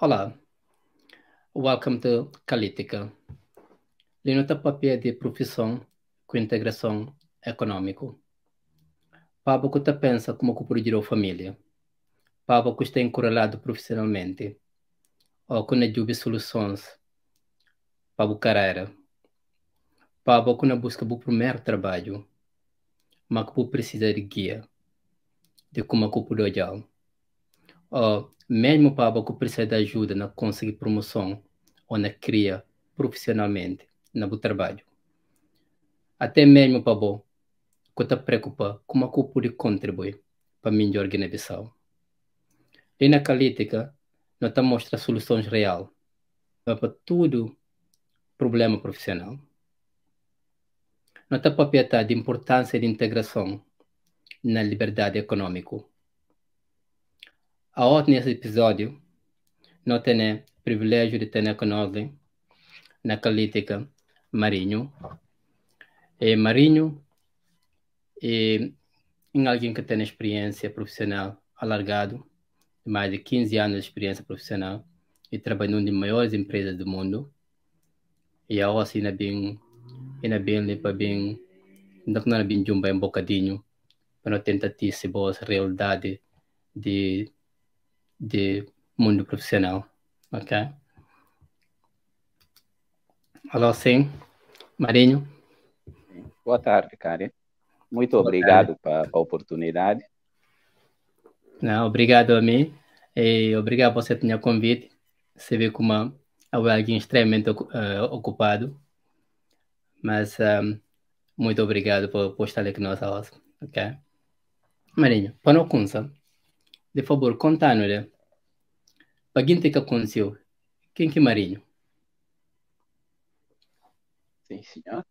Olá, welcome to Calítica. Linota papel de profissão com integração econômico. Para que você pensa como que produzir a família. Para que está encorajado profissionalmente. Ou que não soluções para a carreira. Para que não busca o primeiro trabalho. Mas que precisa de guia. De como que pode olhar. Ou mesmo para que precisa de ajuda na conseguir promoção ou na cria profissionalmente no trabalho. Até mesmo para bom. Que te preocupa como é que eu pude contribuir para a minha organização. E na Calítica, nós te mostra soluções reais para todo problema profissional. Nós te papeta de importância de integração na liberdade econômica. A outro nesse episódio, nós temos o privilégio de ter conosco na Calítica Marinho. E Marinho é alguém que tem experiência profissional alargado, mais de 15 anos de experiência profissional e trabalhou em uma das maiores empresas do mundo. E a OSI ainda bem limpa bem, não é bem jumba um bocadinho para não tentar ter essa boa realidade de, de mundo profissional. Ok? Alô, sim, Marinho. Boa tarde, Karen. Muito Boa tarde. obrigado pela oportunidade. Não, obrigado a mim e obrigado por você ter o convite. Você vê como é alguém extremamente ocupado, mas muito obrigado por estar aqui conosco. Ok? Marinho, para não começar, de favor, conta-nos, né? Para quem que aconteceu? Quem que é Marinho? Sim, senhor.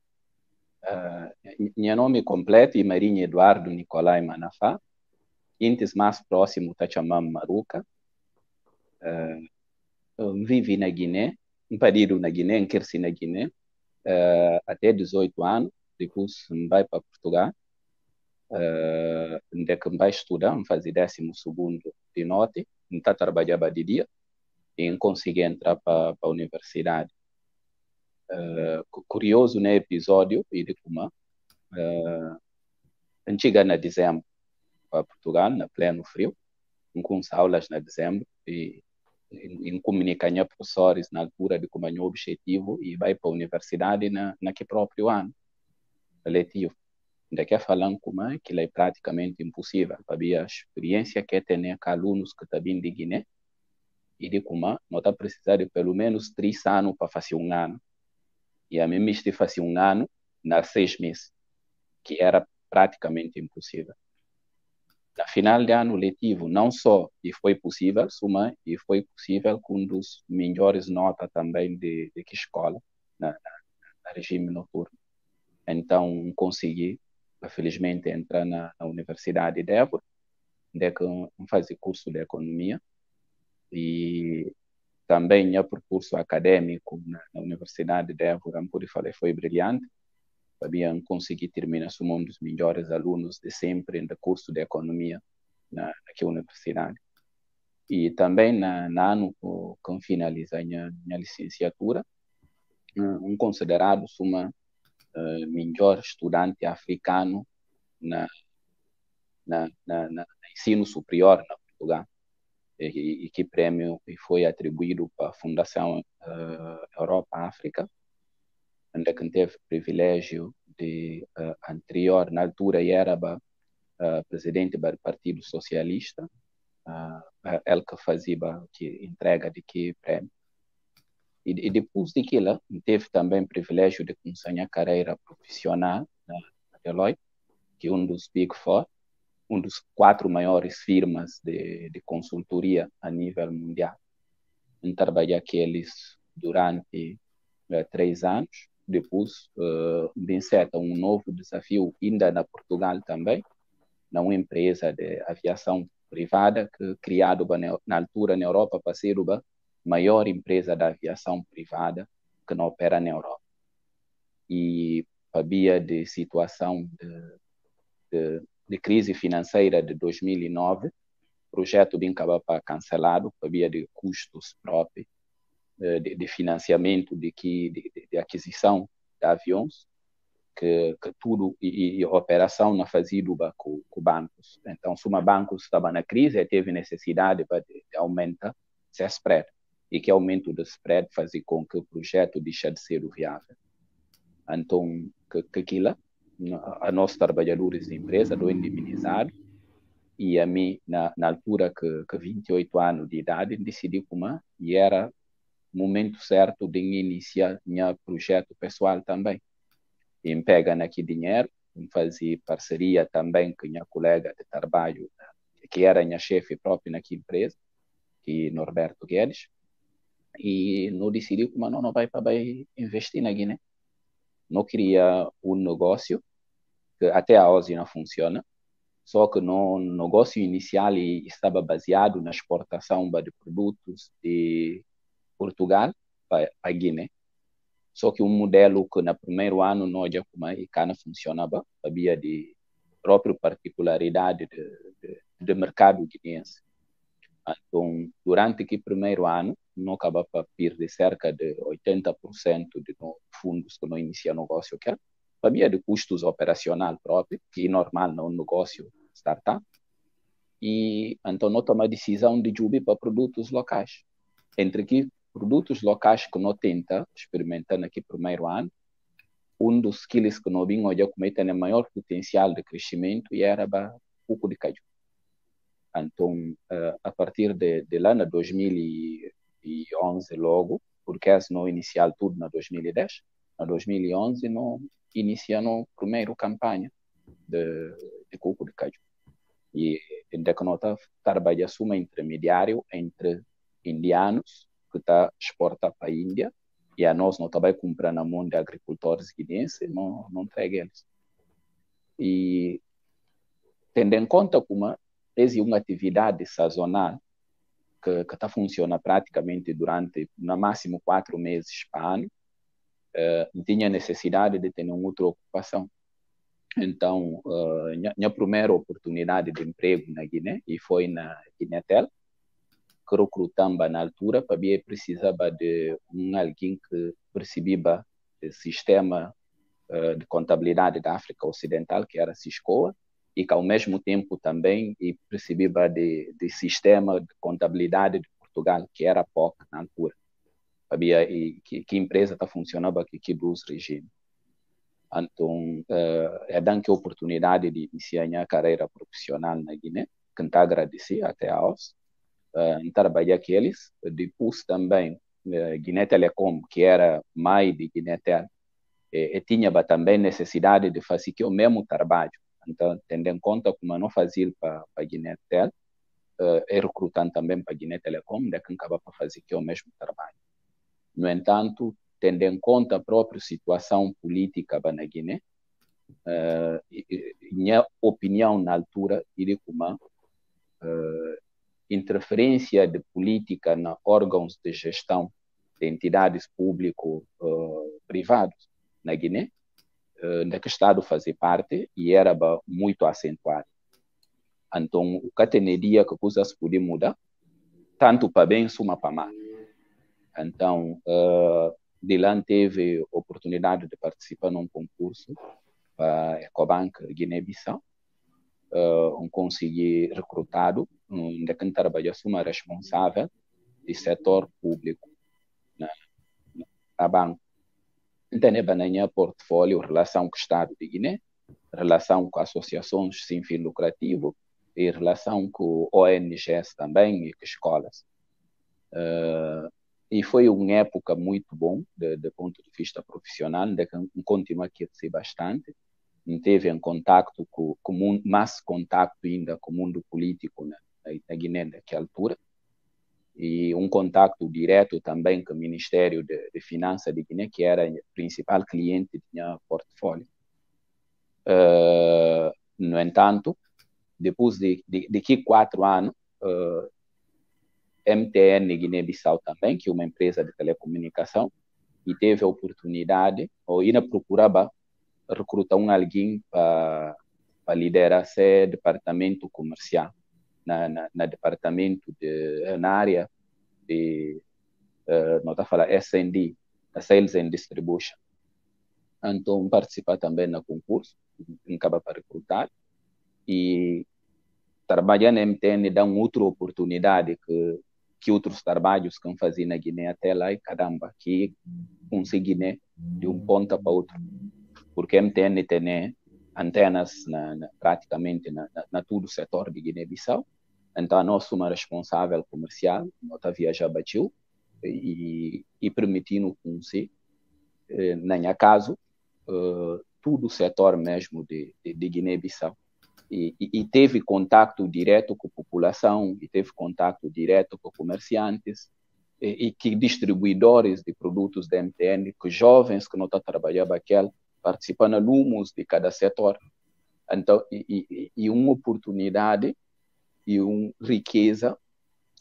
Meu nome completo é Marinho Eduardo Nicolai Manafá. Intes mais próximo está chamando Maruca. Vivi na Guiné, um período na Guiné, cresci na Guiné, até 18 anos. Depois vai para Portugal, onde é que vai estudar, fazer 12º de noite, está trabalhando de dia e consegui entrar para a universidade. Curioso no episódio, e de como chega na dezembro para Portugal, na pleno frio, com aulas na dezembro, e em comunicar com professores na altura de como é o objetivo e vai para a universidade naquele próprio ano letivo. Daqui a falando como é que é praticamente impossível. Havia a experiência que é ter com alunos que estão vindo de Guiné e de como nós está precisando de pelo menos 3 anos para fazer um ano. E a mim me fazer um ano nas 6 meses, que era praticamente impossível. Na final de ano letivo, não só e foi possível, mas e foi possível com um dos melhores notas também de que escola, na regime noturno. Então, consegui, felizmente, entrar na Universidade de Évora, onde fazer curso de economia e também o percurso acadêmico na Universidade de Évora, por falar, foi brilhante. Fabian consegui terminar como um dos melhores alunos de sempre no curso de economia naquela universidade. E também na ano que finaliza a minha licenciatura, considerado uma melhor estudante africano na ensino superior na Portugal. E que prêmio foi atribuído para a Fundação Europa-África, onde teve o privilégio de anterior, na altura, era presidente do Partido Socialista, ele que fazia que entrega de que prêmio. E depois daquilo, teve também o privilégio de começar a carreira profissional na Deloitte, que é um dos Big Four, um dos 4 maiores firmas de consultoria a nível mundial. Eu trabalhei aqueles durante 3 anos. Depois, bem certo, um novo desafio ainda na Portugal também, numa empresa de aviação privada que criado na altura na Europa para ser a maior empresa de aviação privada que não opera na Europa. E havia de situação de crise financeira de 2009, projeto bem acaba para cancelado, por via de custos próprios, de financiamento, de aquisição de aviões, que tudo e operação na fazia com bancos. Então, se uma banco estava na crise, teve necessidade de aumentar esse spread, e que aumento do spread fazia com que o projeto deixe de ser viável. Então, que aquilo, a nós trabalhadores de empresa, do indemnizado, e a mim, na altura que 28 anos de idade, decidi como e era o momento certo de iniciar meu projeto pessoal também. E me pega aqui dinheiro, fazia parceria também com minha colega de trabalho, que era minha chefe própria naquela empresa, que Norberto Guedes, e não decidi como não vai para investir na Guiné. Não queria um negócio que até hoje não funciona, só que no negócio inicial estava baseado na exportação de produtos de Portugal para a Guiné. Só que um modelo que no primeiro ano não já como não funcionava, havia de própria particularidade do mercado guineense. Então, durante aquele primeiro ano, não acaba para perder cerca de 80% de fundos que não inicia negócio, que havia de custos operacionais próprios, que é normal num negócio startup. E então não toma a decisão de subir para produtos locais. Entre que produtos locais que não tenta experimentar naquele primeiro ano, um dos skills que não vinha olhar como tem maior potencial de crescimento e era pouco de caju. Então, a partir de lá, na 2011 logo, porque não inicial tudo na 2010, na 2011 não iniciamos a primeira campanha de coco de caju. E ainda que nós trabalhamos como intermediário entre indianos que está exporta para a Índia e a nós não está comprando na mão de agricultores guineenses, não entrega eles. E tendo em conta como é uma atividade sazonal que está funcionando praticamente durante no máximo 4 meses para ano, não tinha necessidade de ter nenhuma outra ocupação. Então, minha primeira oportunidade de emprego na Guiné e foi na Guinétel, que recrutava na altura para ver precisava de alguém que percebia o sistema de contabilidade da África Ocidental, que era a Ciscoa, e que ao mesmo tempo também percebia de sistema de contabilidade de Portugal, que era a POC na altura. Sabia que empresa está funcionando aqui que dos regimes. Então, é dando que a oportunidade de iniciar minha carreira profissional na Guiné, que eu agradecer até aos, trabalhar com eles. Depois também, Guiné Telecom, que era mãe de Guinétel, tinha também necessidade de fazer que o mesmo trabalho. Então, tendo em conta como eu não fazia para a Guinétel, recrutando também para a Guiné Telecom, de que acaba para fazer que o mesmo trabalho. No entanto, tendo em conta a própria situação política na Guiné, minha opinião na altura iria como interferência de política na órgãos de gestão de entidades público-privadas na Guiné, da que o Estado fazia parte e era muito acentuado. Então, o que teria que coisas podiam mudar, tanto para bem como para mal. Então, Dylan teve a oportunidade de participar num concurso para a Ecobank Guiné-Bissau, consegui recrutado, onde quem trabalha como responsável do setor público na banca. Então, é bananha portfólio, relação com o Estado de Guiné, relação com associações sem fim lucrativo e relação com ONGs também e com escolas. E foi uma época muito bom do ponto de vista profissional, onde continua a crescer bastante. Teve em contato com mais contato ainda com o mundo político na Guiné naquela altura, e contato direto também com o Ministério de Finanças de Guiné, que era o principal cliente do meu portfólio. No entanto, depois de 4 anos, MTN Guiné-Bissau também, que é uma empresa de telecomunicação, e teve a oportunidade, ou ainda procurava recrutar alguém para liderar esse departamento comercial na departamento na área de não está a falar S&D, a Sales and Distribution. Então participar também no concurso, acaba para recrutar e trabalhar na MTN dá uma outra oportunidade que outros trabalhos que eu fazia na Guiné até lá e caramba, que consegui, né, de um ponto para outro. Porque a MTN tem antenas praticamente na todo o setor de Guiné-Bissau. Então, nós somos responsável comercial, nós viajar batiu e permitindo conseguir, na minha caso, todo o setor mesmo de Guiné-Bissau. E teve contato direto com a população, e teve contato direto com comerciantes, e que distribuidores de produtos da MTN, que jovens que não estão trabalhando aquele, participando de lumos de cada setor. Então, e uma oportunidade e uma riqueza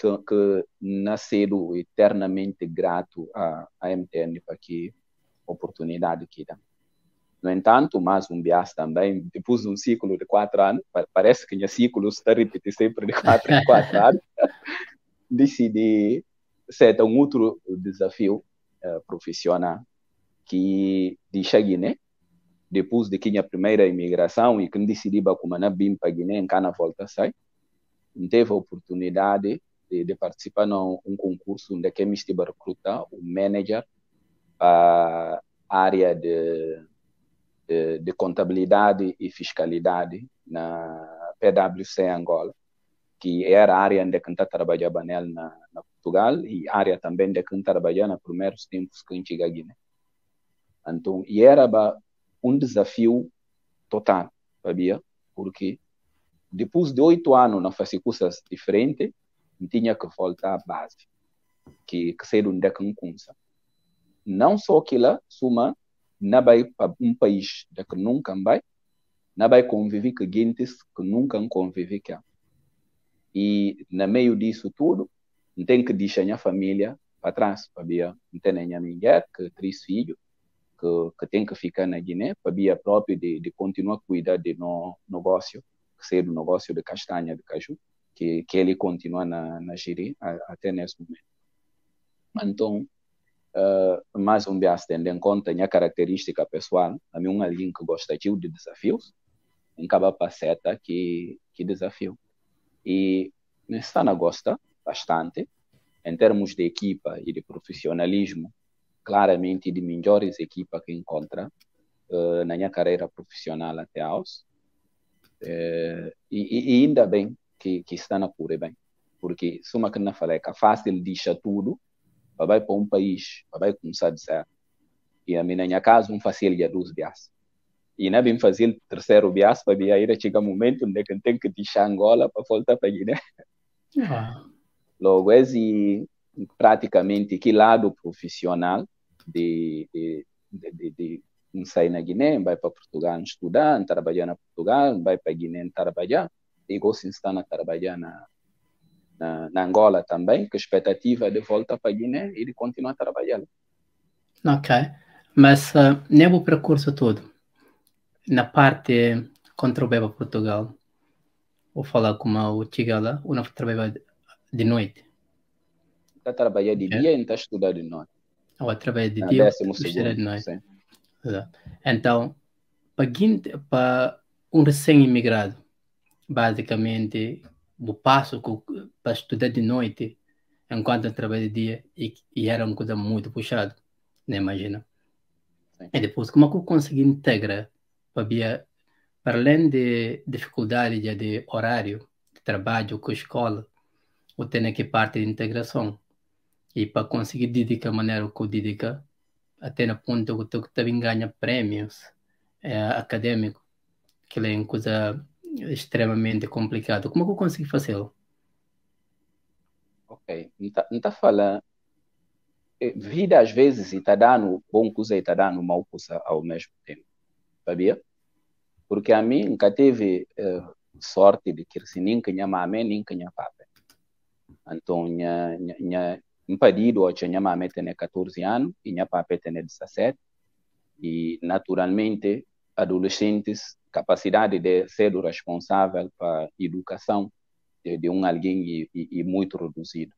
que nasceram eternamente grato à MTN para que oportunidade que dá. No entanto, mais um bias também, depois de um ciclo de 4 anos, parece que o ciclo está repetindo sempre de 4 em 4 anos, decidi ser um outro desafio profissional que deixa Guiné, depois de que a primeira imigração e que decidi como na BIM para Guiné, em cada volta sai, teve a oportunidade de participar num concurso onde que me estive a recrutar um manager para a área de contabilidade e fiscalidade na PwC Angola, que era a área onde eu trabalhava na Portugal e a área também onde eu trabalhava nos primeiros tempos que eu cheguei a Guiné. Então, e era um desafio total, sabia? Porque depois de 8 anos na fazer coisas diferentes, eu tinha que voltar à base, que ser onde eu começa. Não só que lá, suma não vai para um país que nunca vai, não vai conviver com gente que nunca convive com. E no meio disso tudo, tem que deixar a família para trás, sabia? Tem a minha mulher, que 3 filhos, que tem que ficar na Guiné, para próprio de continuar a cuidar de negócio, que seja o negócio de castanha, de caju, que ele continua na gerir até nesse momento. Então, mais um bias tendo em conta a minha característica pessoal, a mim alguém que gosta de desafios, acaba passeta que desafio. E está na gosta bastante, em termos de equipa e de profissionalismo, claramente de melhores equipas que encontra na minha carreira profissional até hoje. E ainda bem que está na cura bem, porque se uma que não falei que é fácil deixar tudo, vai para um país, vai começar de zero. E a minha casa, fazer 2 bias. E não vim fazer o terceiro bias, para ir chegar um momento onde eu tenho que deixar Angola para voltar para Guiné. Logo, esse praticamente que lado profissional de sair na Guiné, vai para Portugal estudar, trabalhar na Portugal, vai para Guiné trabalhar, e gosto de estar a trabalhar na Angola também, com a expectativa de voltar para a Guiné e de continuar a trabalhar. Ok, mas nesse percurso todo, na parte contra o Beba Portugal, vou falar com o Tigala, ou não trabalhava de noite? Está a trabalhar de dia e está a estudar de noite. Ou trabalhar de dia e estudar de noite. Sim. Então, para um recém-imigrado, basicamente, o passo para estudar de noite enquanto trabalha de dia e era uma coisa muito puxada, né? Imagina. Sim. E depois, como é que eu consegui integrar para além de dificuldade de horário, de trabalho com a escola, eu tenho que parte de integração. E para conseguir dedicar a maneira que eu dedico, até no ponto que eu também ganho prêmios acadêmicos, que é uma coisa extremamente complicada. Como é que eu consegui fazê-lo? Ok, não está falando. Vida às vezes está dando bom coisa e está dando mal coisa ao mesmo tempo, sabia? Porque a mim nunca teve sorte de que se nem tinha mamãe nem tinha papai. Então, minha pedido a minha mamãe tem 14 anos e minha papai tem 17. E, naturalmente, adolescentes, capacidade de ser o responsável para a educação de alguém e muito reduzido.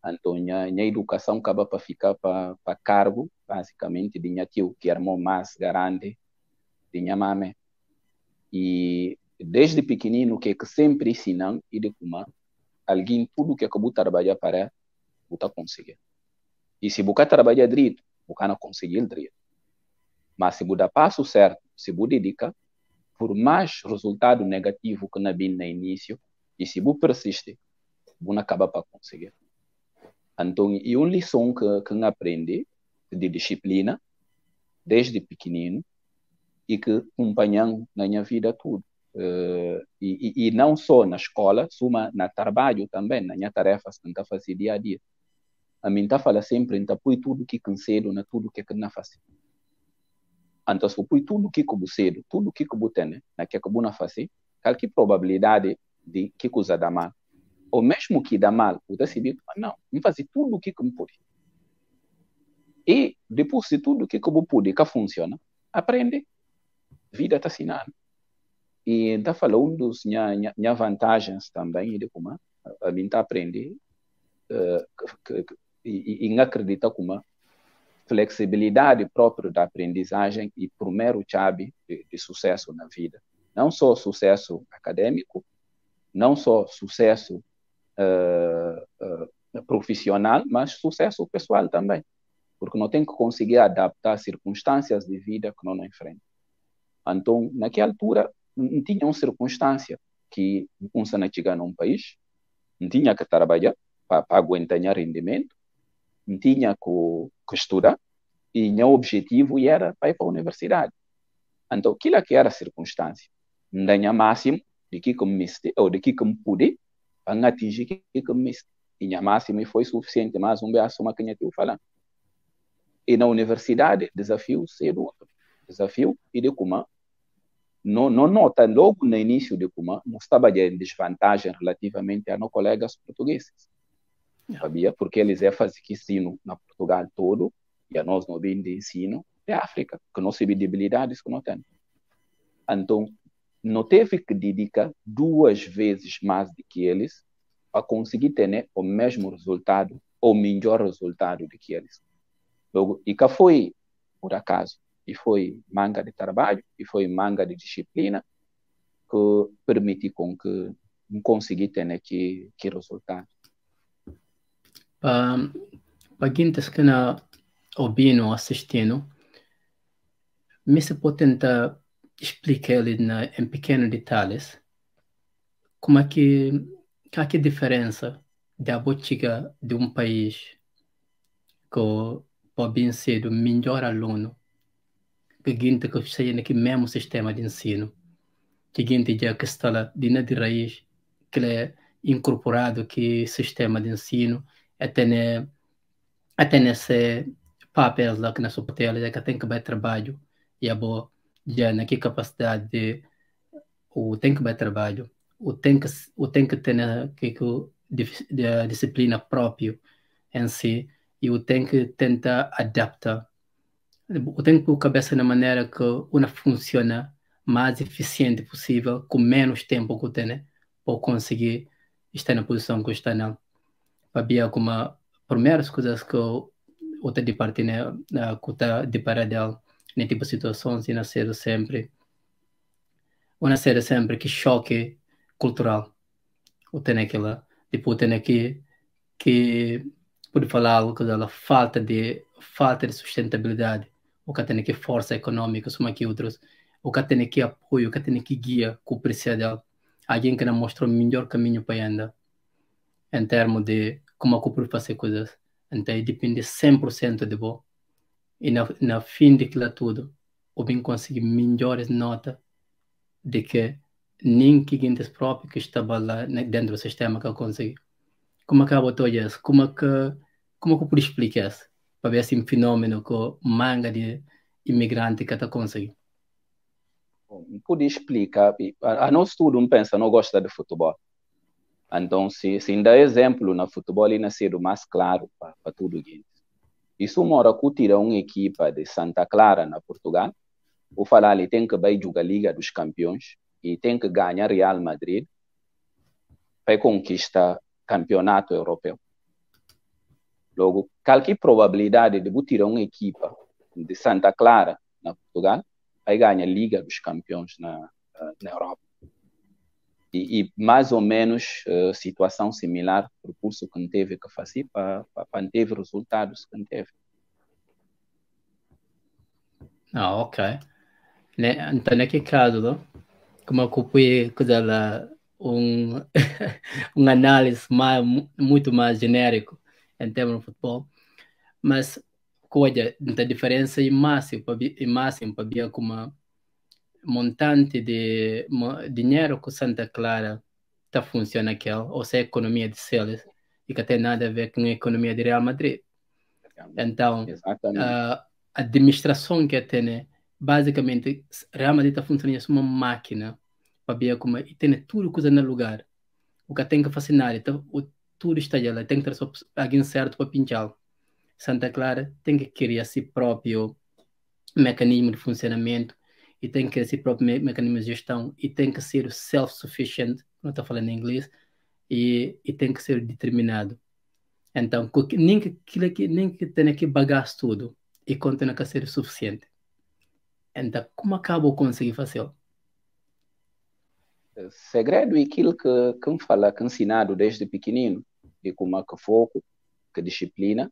Então, a educação acaba para ficar para cargo, basicamente, de minha tio, que era mais grande, de minha mãe. E desde pequenino, que sempre ensinam, e de como alguém, tudo que acabou de trabalhar para você conseguir. E se você trabalhar direito, você não conseguir direito. Mas se você passo certo, se você dedica, por mais resultado negativo que não vem no início, e se você persiste, você acaba para conseguir. Então, é uma lição que eu aprendi de disciplina, desde pequenino, e que acompanham na minha vida tudo. E não só na escola, mas no trabalho também, na minha tarefa que eu faço dia a dia. A mim está fala sempre, então põe tudo que canseiro na tudo que não faz. Então, se põe tudo que cedo, tudo que tem, na que não faz, qual que probabilidade de que coisa dá mal? Ou mesmo que dá mal, o decidir, não, não fazer tudo o que me pode. E depois de tudo que eu pude, que funciona, aprende. Vida está assinando. E então, falando dos minhas vantagens também, de como a mim está aprendendo, e acredita como flexibilidade própria da aprendizagem e primeiro chave de sucesso na vida. Não só sucesso acadêmico, não só sucesso profissional, mas sucesso pessoal também. Porque não tem que conseguir adaptar circunstâncias de vida que não enfrenta. Então, naquela altura, não tinha uma circunstância que um sana chegar num país, não tinha que trabalhar para aguentar rendimento, não tinha que estudar, e meu objetivo era para ir para a universidade. Então, aquilo que era a circunstância, não tinha máximo de que me ou de que me pude para atingir que me tinha máximo e foi suficiente, mas um beaço uma canha que eu falando. E na universidade, desafio cedo, desafio e de como não nota logo no início de como não estava em desvantagem relativamente a nossos colegas portugueses. Sabia? Porque eles fazem ensino na Portugal todo e a nós não vem de ensino de África, que não sabemos debilidades que não temos. Então, não teve que dedicar 2 vezes mais do que eles para conseguir ter o mesmo resultado ou melhor resultado do que eles. Logo, e que foi por acaso, e foi manga de trabalho, e foi manga de disciplina que permitiu com que consegui ter que resultado. Para quem está ouvindo ou assistindo, você pode tentar explicar em pequenos detalhes como é que a diferença da botiga de um país que pode ser o melhor aluno que gente que seja naquele mesmo sistema de ensino que gente já que está lá de raiz que é incorporado que sistema de ensino até nesse papel lá que na sua tela já que tem que ver trabalho e a boa já naquela capacidade de o tem que ver trabalho o tem que ter a disciplina própria em si e o tem que tentar adaptar o tem que pôr a cabeça na maneira que uma funciona mais eficiente possível com menos tempo que tem para conseguir estar na posição que está não havia como primeiras coisas que eu te de partir que está de parar dela nesse tipo de situações e nascer sempre que choque cultural o tem aquela tipo tem aqui que pode falar algo que ela falta de sustentabilidade o que tem que força econômica como que outros o que tem que apoio o que tem que guia com precisa dela alguém que não mostrou o melhor caminho para andar em termos de como eu posso fazer coisas então depende 100% de você e na fim de aquilo tudo eu bem conseguir melhores notas de que nem que gente próprio que estava lá dentro do sistema que eu consegui como acaba todo isso como que eu posso explicar isso para ver esse fenômeno que o manga de imigrante que está conseguindo Pude explicar a nós tudo não pensa não gosta de futebol então se dá exemplo no futebol ele nasceu mais claro para tudo isso isso mora que tira uma equipa de Santa Clara na Portugal o falar ele tem que vai jogar a Liga dos Campeões e tem que ganhar Real Madrid vai conquistar campeonato europeu. Logo, qualquer probabilidade de tirar uma equipa de Santa Clara, na Portugal, vai ganhar a Liga dos Campeões na Europa. E mais ou menos situação similar para o curso que teve que fazer para ter resultados que teve. Ok. Então, naquele caso, como eu fui um análise muito mais genérico em termos de futebol, mas coisa da diferença em máximo para ver como montante de dinheiro que Santa Clara está funcionando aqui, ou seja, a economia de Celes, e que tem nada a ver com a economia de Real Madrid. Então, a administração que tem, basicamente, Real Madrid está funcionando como uma máquina para ver como e tem tudo coisa no lugar. O que tem que fascinar, então, tudo está lá, tem que ter alguém certo para pinchar. Santa Clara tem que criar seu próprio mecanismo de funcionamento e tem que ter seu próprio mecanismo de gestão e tem que ser self-sufficient, não estou falando em inglês, e tem que ser determinado. Então, nem que tenha que bagaço tudo e continua a ser suficiente. Então, como acabo conseguir fazer? Segredo é aquilo que me fala, que ensinado desde pequenino, de como é que foco, que disciplina,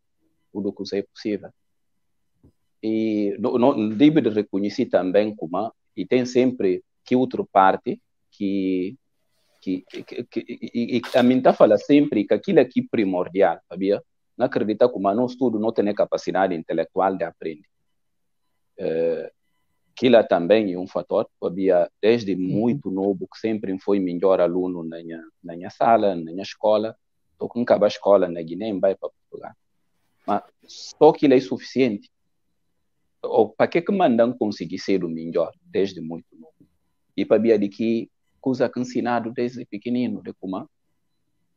tudo o que é possível. E não devo de reconhecer também como e tem sempre que outra parte que a mim está fala sempre que aquilo aqui é primordial, sabia? Não acredita como não estudo, não tem capacidade intelectual de aprender. Aquilo também é um fator, sabia? Desde muito novo, que sempre foi melhor aluno na minha sala, na minha escola. Estou com a escola na Guiné, vai para Portugal. Mas só que ele é suficiente. Ou para que mandam conseguir ser o melhor desde muito novo? E para ver de que coisa que ensinado desde pequenino, de como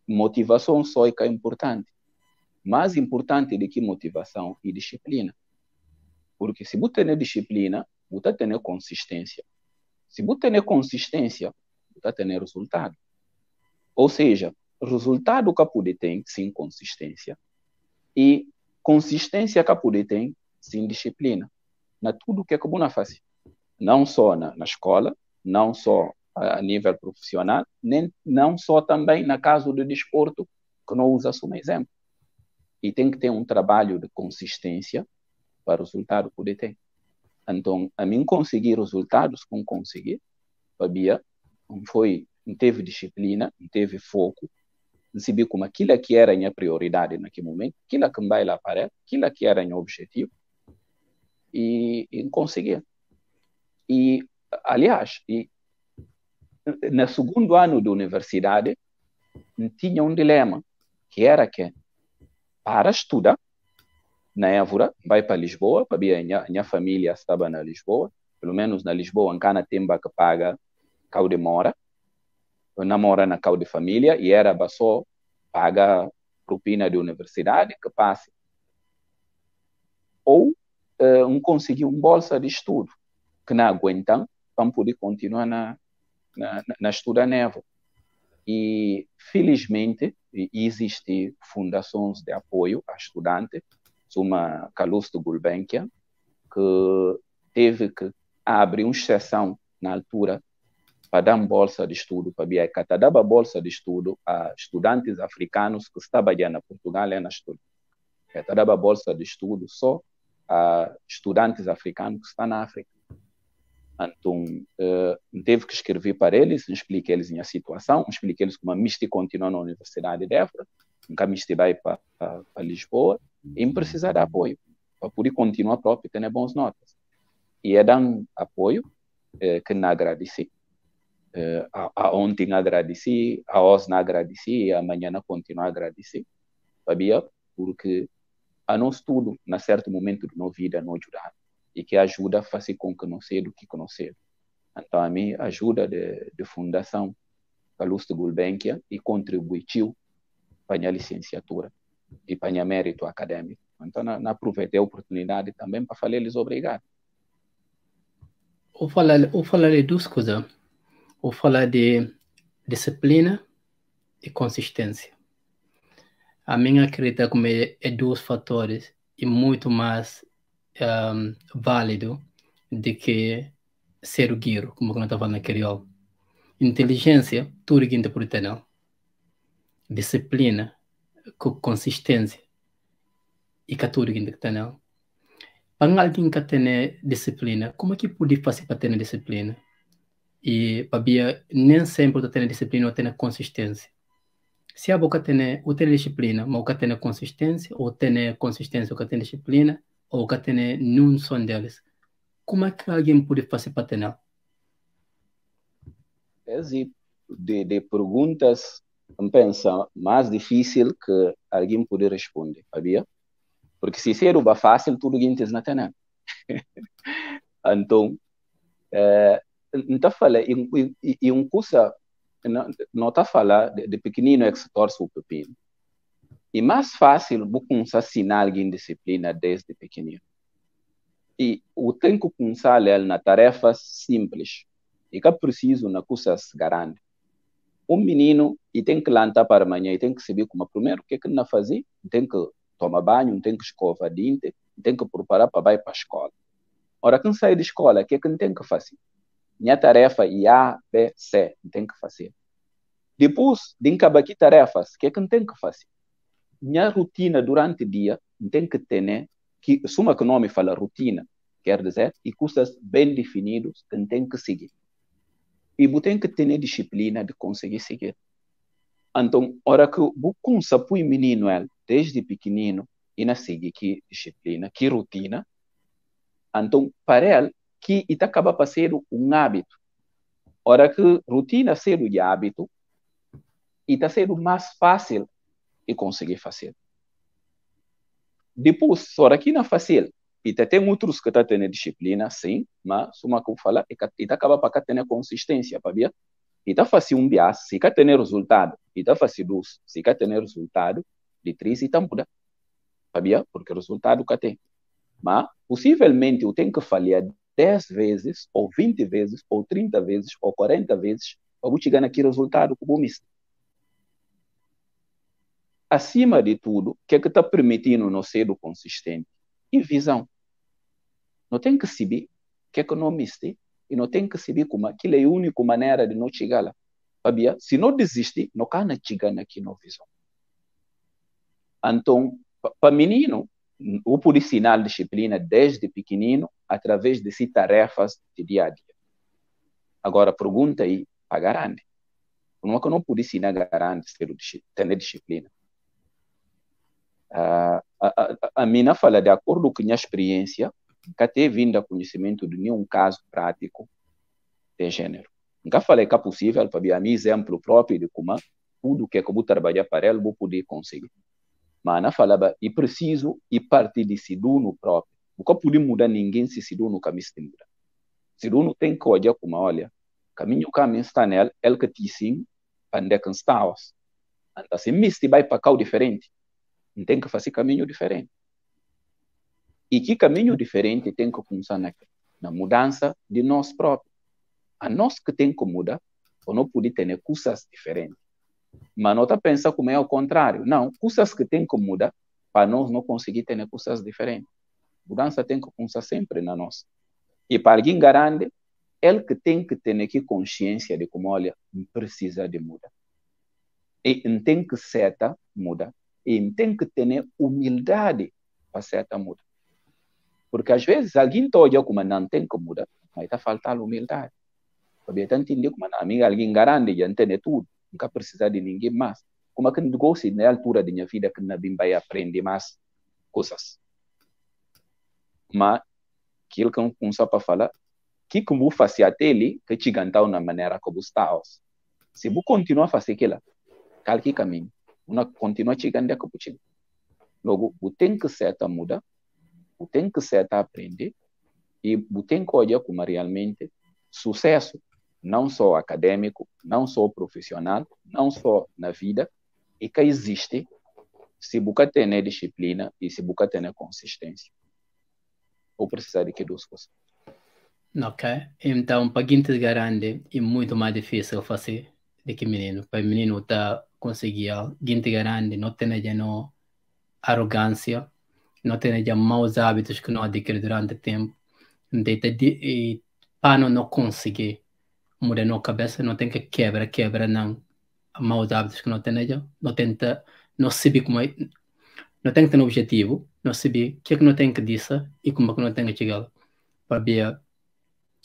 motivação só é que é importante. Mais importante do que motivação e disciplina. Porque se você tem disciplina, você tem consistência. Se você tem consistência, você tem resultado. Ou seja, resultado que pode ter sem consistência e consistência que pode ter sem disciplina. Na tudo que é bom na face. Não só na escola, não só a nível profissional, nem não só também na caso do desporto, que não usa como exemplo. E tem que ter um trabalho de consistência para o resultado poder ter. Então, a mim conseguir resultados como conseguir, sabia, não teve disciplina, não teve foco, não sabia como aquilo que era a minha prioridade naquele momento, aquilo que vai lá para aquilo que era o meu objetivo, e conseguia. E, aliás, no segundo ano da universidade, tinha um dilema, que era que, para estudar, na Évora, vai para Lisboa, para a minha família estava na Lisboa, pelo menos na Lisboa, em Cana Temba que paga cau de mora, eu namoro na cau de família, e era só paga propina de universidade, que passe. Ou conseguir uma bolsa de estudo, que não aguentam, para poder continuar na estuda Nevo. E, felizmente, existem fundações de apoio a estudantes, uma Calouste Gulbenkian, que teve que abrir uma exceção na altura para dar uma bolsa de estudo, para Biacata, dava bolsa de estudo a estudantes africanos que estavam na Portugal e na estudo. Dava bolsa de estudo só a estudantes africanos que estão na África. Então, teve que escrever para eles, expliquei eles a situação, expliquei eles como a Misti continua na Universidade de Évora, nunca Misti vai para Lisboa, e precisa de apoio para poder continuar próprio e ter bons notas. E é dar apoio que não agradeci. A ontem agradeci, a hoje não agradeci, e amanhã não continuo a agradecer. Sabia? Porque a nós tudo, na certo momento da nossa vida, não ajudar. E que ajuda a fazer com que não seja do que não seja. Então, a mim, ajuda de Fundação Calouste Gulbenkian e contribuiu para a minha licenciatura e para o meu mérito acadêmico. Então, não aproveitei a oportunidade também para falar eles obrigado. Eu falar de duas coisas. Eu falar de disciplina e consistência. A minha acredita como é dois fatores e muito mais válido do que ser o guiro, como eu estava falando naquele crioulo. Inteligência, tudo que por ter, não. Disciplina, consistência e que tudo que tem, não. Para alguém que tem disciplina, como é que pode fazer para ter disciplina? E para nem sempre ter disciplina ou ter consistência. Se a boca tem disciplina, mas o tem consistência, ou tem consistência, ou tem disciplina, ou que tem nenhum som deles, como é que alguém pode fazer para ter? De perguntas, pensa, mais difícil que alguém poder responder, sabia? Porque se ser o fácil, tudo que não tem. Então, não fala em um curso, não está falando de pequenino é que se torce o pepino. E mais fácil, vou começar a ensinar alguém disciplina desde pequenino. E o tem que começar a ler na tarefas simples. E que é preciso na coisas grandes. Menino e tem que levantar para amanhã e tem que saber como primeiro o que é que não fazer, tem que tomar banho, tem que escovar dente, tem que preparar para ir para a escola. Ora, quem sai da escola, o que é que tem que fazer? Minha tarefa é A, B, C, tem que fazer. Depois de acabar aqui tarefas, o que é que tem que fazer? Minha rotina durante o dia tem que ter, que suma que o nome fala rotina, quer dizer, e coisas bem definidas que tem que seguir. E você tem que ter disciplina de conseguir seguir. Então, hora que você começa a pôr menino desde pequenino e na seguir que disciplina, que rotina, então para ele que isso acaba para ser um hábito. Hora que rotina ser o hábito, e está sendo mais fácil de conseguir fazer. Depois, hora que não é fácil, e tem outros que estão tendo disciplina, sim, mas uma que eu falo, e acaba para ter consistência, para ver? E está fazendo dia, se quer ter resultado, e está fazendo dois, se quer ter resultado, de três, e está muda. Sabia? Porque o resultado que tem. Mas, possivelmente, eu tenho que falhar 10 vezes, ou 20 vezes, ou 30 vezes, ou 40 vezes, para eu chegar naquele resultado que eu vou acima de tudo, o que é que está permitindo não ser consistente? E visão. Não tem que saber o que é que não miste, e não tem que saber como aquilo é a única maneira de não chegar lá. Sabia? Se não desistir, não can chegar naquela visão. Então, para menino, eu pude ensinar disciplina desde pequenino, através de tarefas de dia a dia. Agora, a pergunta aí, para grande. Não é que eu não pude ensinar grande ter disciplina. A mina fala de acordo com a minha experiência, que até vindo a conhecimento de nenhum caso prático de gênero. Nunca falei que é possível, para ver a minha exemplo próprio de como tudo que eu vou trabalhar para ele, vou poder conseguir. Mas Ana falava, e preciso e partir de Siduno próprio. Nunca pude mudar ninguém se Siduno caminho se muda. Siduno tem que olhar como, olha, caminho está nele, ele que te ensina, onde é que está. Então, se misti vai para cá diferente, não tem que fazer caminho diferente. E que caminho diferente tem que começar na mudança de nós próprios. A nós que tem que mudar, ou não pode ter coisas diferentes. Mas não está pensando como é ao contrário. Não, coisas que tem que mudar para nós não conseguir ter coisas diferentes. Mudança tem que começar sempre na nossa. E para alguém grande, ele que tem que ter aqui consciência de como, olha, precisa de mudar. E tem que certa mudar. E tem que ter humildade para certa mudar. Porque às vezes alguém está olhando como não tem que mudar, mas está faltando humildade. Porque está entendendo como alguém grande já entende tudo. Nunca precisa de ninguém mais. Como é que eu gosto na altura da minha vida que não vai aprender mais coisas. Mas aquilo que eu começo para falar, que eu vou fazer até ali, que te ganhar na maneira que eu está. Se eu continuar a fazer aquilo, qualquer caminho, eu continuo chegando a que eu chego. Logo, eu tenho que ser a mudar, eu tenho que ser a aprender, e eu tenho que olhar como realmente sucesso, não só acadêmico, não só profissional, não só na vida, e que existe se você tem disciplina e se você tem consistência. Ou precisar de que duas coisas. Ok, então para gente grande é muito mais difícil fazer do que menino. Para menino tá conseguia gente grande, não tem já no arrogância, não tem já maus hábitos que não adquire durante o tempo. Então, para não conseguir mudar na cabeça, não tem que quebra, não. Maus hábitos que não tem já, não tenta, não sabe como é, não tem que ter um objetivo, não sabe o que é que não tem que dizer e como é que não tem que chegar. Para ver,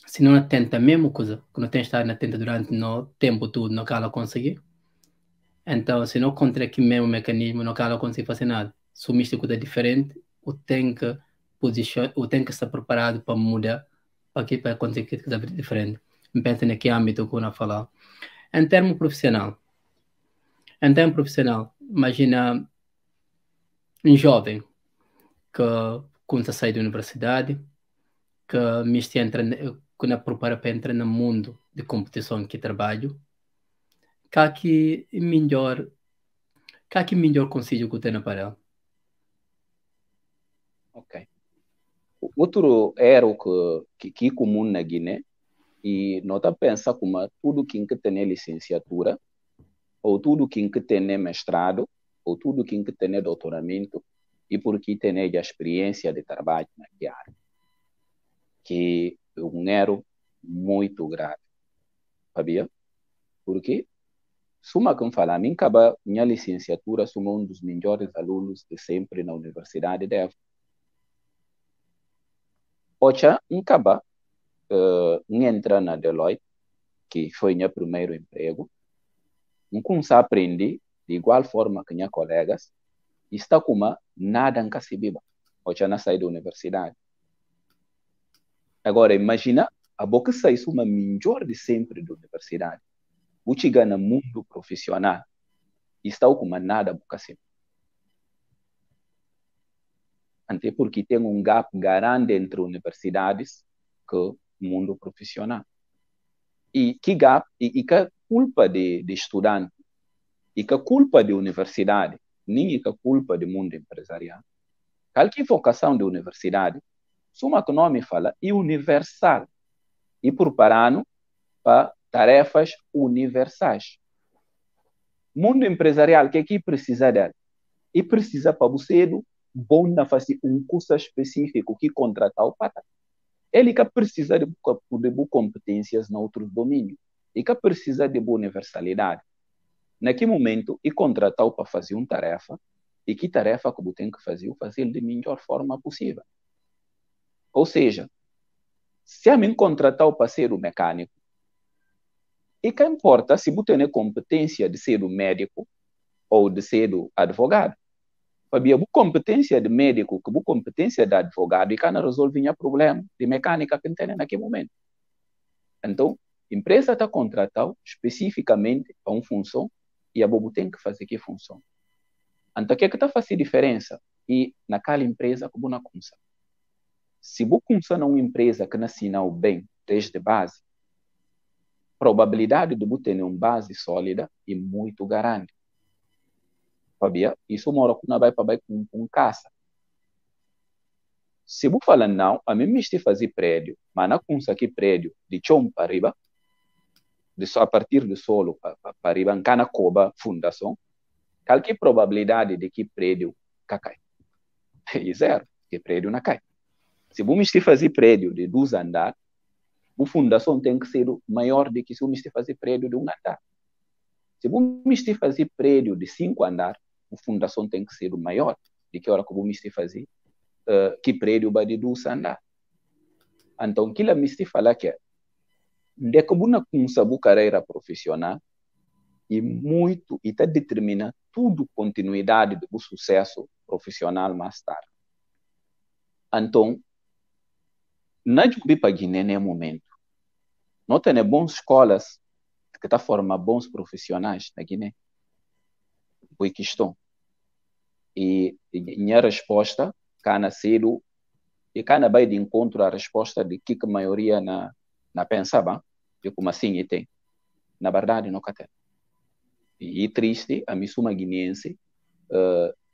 se não tenta a mesma coisa, que não tem que estar atento durante o tempo todo, não ela conseguir. Então, se não encontra aqui mesmo mecanismo, não ela conseguir fazer nada. Se o místico é diferente, o tem que o tem que estar preparado para mudar, para conseguir que seja diferente. Pensa naquele âmbito que eu vou falar. Em termo profissional, imagina um jovem que quando sai da universidade, que me entra, quando é prepara para entrar no mundo de competição que trabalho, que melhor consigo que tem para ela. Ok. Outro erro que é comum na Guiné, e não está pensa como tudo que tem licenciatura, ou tudo que tem mestrado, ou tudo que tem doutoramento, e porque tem a experiência de trabalho naquela área. Que é um erro muito grave. Sabia? Porque, suma que falar, mim acaba minha licenciatura, sou um dos melhores alunos de sempre na Universidade de Évora. Ocha, acaba entra na Deloitte, que foi meu primeiro emprego, começo a aprender de igual forma que minhas colegas, está com nada em Cacibiba, ocha na saída da universidade. Agora, imagina, a boca sai uma melhor de sempre da universidade. O chegar no mundo profissional, está com nada a boca sempre. Até porque tem um gap grande entre universidades e o mundo profissional. E que gap, e que culpa de estudante, e que culpa de universidade, nem que culpa do mundo empresarial. Qualquer vocação de universidade, suma que o nome fala, é universal. E preparando para tarefas universais. Mundo empresarial, o que é que precisa dele? E precisa para você bom na fazer um curso específico que contratar o patrão. Ele que precisa de boas competências em outros domínios. E que precisa de boa universalidade. Naquele momento, e contratar para fazer uma tarefa, e que tarefa que você tem que fazer da melhor forma possível. Ou seja, se a mim contratar para ser o mecânico, e que importa se você tem competência de ser o médico ou de ser o advogado. Para a competência de médico, que a competência de advogado, e que não resolve o problema de mecânica que tem naquele momento. Então, a empresa está contratada especificamente para uma função e a bobo tem que fazer que função. Então, o que está fazendo diferença? E naquela empresa que você começa. Se você começar numa empresa que não assinou bem desde base, a probabilidade de você ter uma base sólida é muito grande. Sabia? Isso mora com com caça. Se você fala não, a mim me estou fazer prédio, mas não começa aqui prédio de chão para arriba, a partir do solo para arriba, em cana coba fundação, qualquer probabilidade de que prédio cai. É zero, que prédio não cai. Se você me fazer prédio de 2 andares, a fundação tem que ser maior do que se você fazer prédio de 1 andar. Se você me fazer prédio de 5 andares, a fundação tem que ser maior do que a hora que você fazer que prédio vai de 2 andares. Então, aquilo me fala que de que você começa a carreira profissional e muito, e está determina tudo continuidade do sucesso profissional mais tarde. Então, na Jubi para Guiné, nesse momento, não tem boas escolas que estão formando bons profissionais na Guiné. Foi questão. E minha resposta, cana cedo, e cana vai de encontro à resposta de que a maioria na pensava, de como assim tem. Na verdade, não tem. E triste, a missuma guineense,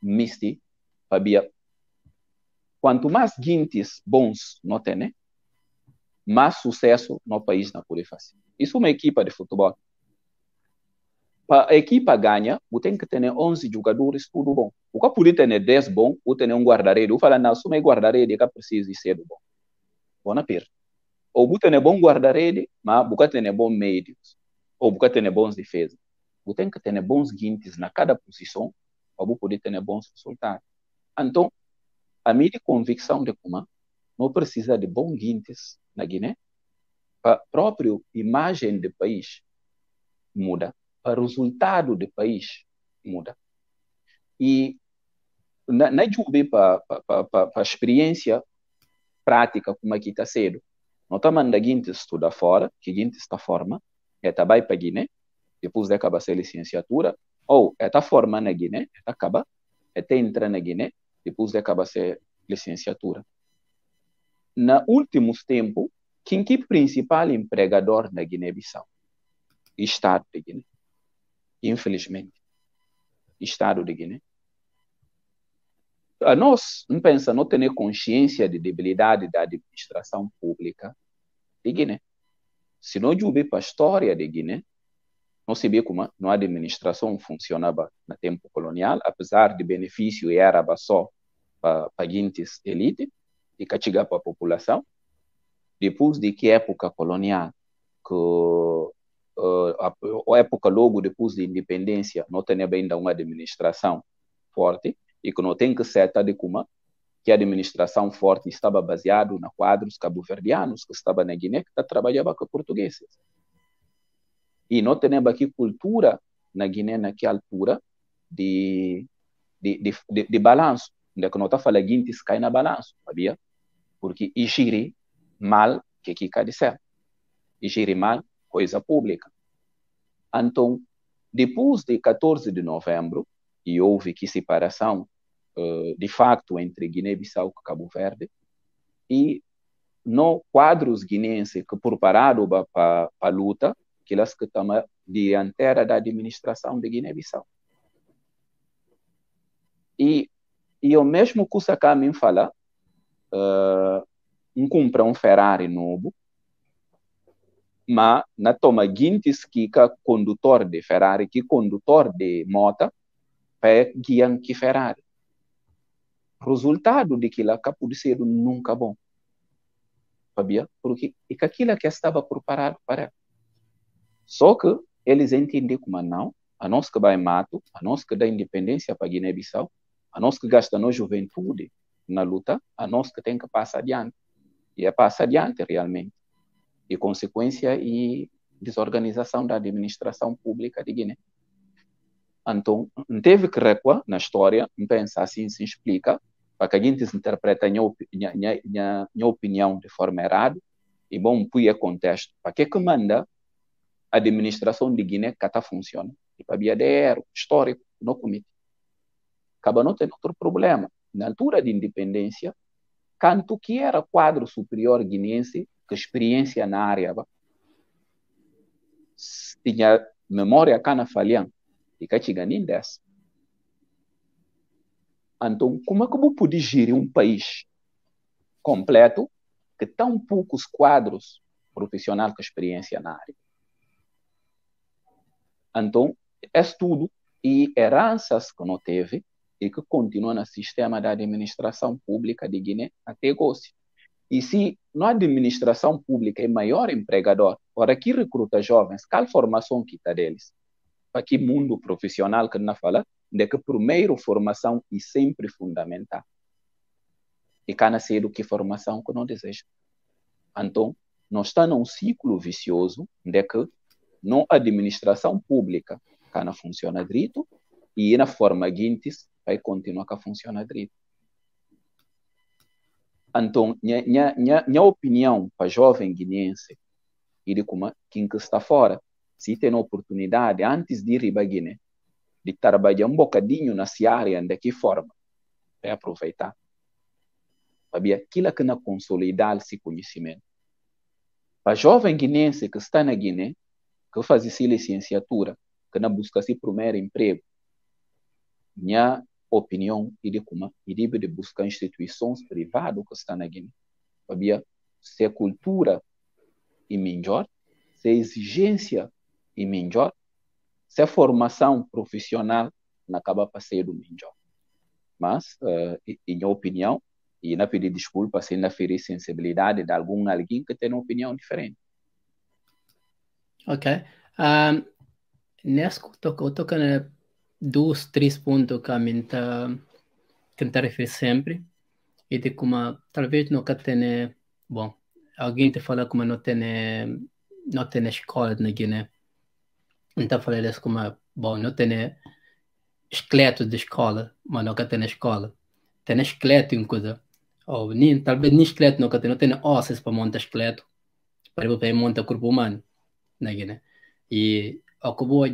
misti, sabia, quanto mais guintes bons não tem, né? Mais sucesso no país na pode fazer. Isso é uma equipa de futebol. Para a equipa ganha, você tem que ter 11 jogadores, tudo bom. O que pode ter 10 bom, ou ter um guarda-rede. Eu falo, não, se não é guarda-rede, que precisa ser bom. Bom na perda. Ou você tem bom guarda-rede, mas você tem bom médios. Ou você tem bons defesas. Você tem que ter bons guintes na cada posição, para você poder ter bons resultados. Então, a minha convicção de como não precisa de bons guintes na Guiné, para a própria imagem do país muda, para o resultado do país muda. E na Juve, para a experiência prática, como aqui está sendo, não está mandando gente estudar fora, que gente está forma, é trabalhar para a Guiné, depois de acabar a licenciatura, ou é tá forma na Guiné, acaba, é entrar na Guiné, depois de acabar a licenciatura. Na últimos tempos, quem que é o principal empregador na Guiné-Bissau? Estado de Guiné. Infelizmente. Estado de Guiné. A nós, não pensa, não ter consciência de debilidade da administração pública de Guiné. Se não ouvir para a história de Guiné, não se vê como a administração funcionava no tempo colonial, apesar de benefício era só para pagantes elite e que chega para a população. Depois de que época colonial, que a época logo depois da independência, não tem ainda uma administração forte e que não tem que ser de como que a administração forte estava baseado na quadros cabo-verdianos que estavam na Guiné, que trabalhava com portugueses. E não tem aqui cultura na Guiné naquela altura de balanço, onde que não está falando guintes cai na balanço, sabia? Porque ingere mal que cai de certo. Ingere mal coisa pública. Então, depois de 14 de novembro, e houve que separação de facto entre Guiné-Bissau e Cabo Verde, e no quadros guineenses que prepararam para a luta, que elas que estão dianteira da administração de Guiné-Bissau. E eu mesmo que o cá me fala, compra um Ferrari novo, mas na toma guintes que condutor de Ferrari, que condutor de moto, para guiar que Ferrari. Resultado de que lá pode ser nunca bom. Sabia? Porque aquilo que estava preparado para. Só que eles entendem como não, a nós que vai mato, a nós que dá independência para Guiné-Bissau, a nós que gasta nossa juventude na luta, a nós que tem que passar adiante. E é passar adiante realmente. E consequência e desorganização da administração pública de Guiné. Então, teve que recuar na história, pensar assim, se explica, para que a gente interprete a minha opinião de forma errada, e bom, põe contexto. Para que manda a administração de Guiné que está funcionando? E para BDR, histórico, não comite. Acaba não tendo outro problema. Na altura de independência, canto que era quadro superior guineense, que experiência na área, tinha memória cá na falhão, e cá chega nem dessa. Então, como é que eu pude gerir um país completo que tão poucos quadros profissionais com experiência na área? Então, é tudo e heranças que não teve e que continua no sistema da administração pública de Guiné até hoje. E se na administração pública é maior empregador, para que recruta jovens, qual formação que está deles? Para que mundo profissional que não fala, de que primeiro formação é sempre fundamental. E cada cedo que formação que não deseja. Então, nós estamos num ciclo vicioso de que não administração pública que não funciona direito e na forma guintes vai continuar a funcionar direito. Então, minha opinião para jovem guineense e de como quem que está fora, se tem a oportunidade, antes de ir para Guiné, de trabalhar um bocadinho nessa área, de que forma, vai aproveitar. Sabia? Aquilo que não consolidar esse conhecimento. Para jovem guineense que está na Guiné, que faz essa licenciatura, que não busca seu primeiro emprego, minha opinião é de como de buscar instituições privadas que estão na Guiné. Sabia? Se a cultura é melhor, se a exigência é melhor, se a formação profissional não acaba para ser do melhor. Mas, em minha opinião, e não pedir desculpa se não ferir sensibilidade de alguém que tem uma opinião diferente. Ok. Nesse eu toco na 2, 3 pontos que a mim tenta referir sempre. E de como talvez nunca tenha, bom, alguém te fala como não tem escola na Guiné. Então falei isso como, bom, não tem esqueleto de escola, mas nunca tem escola. Tem esqueleto em coisa. Ou nem, talvez nem esqueleto nunca tem, não tem ossos para montar esqueleto, para montar corpo humano na Guiné. E acabou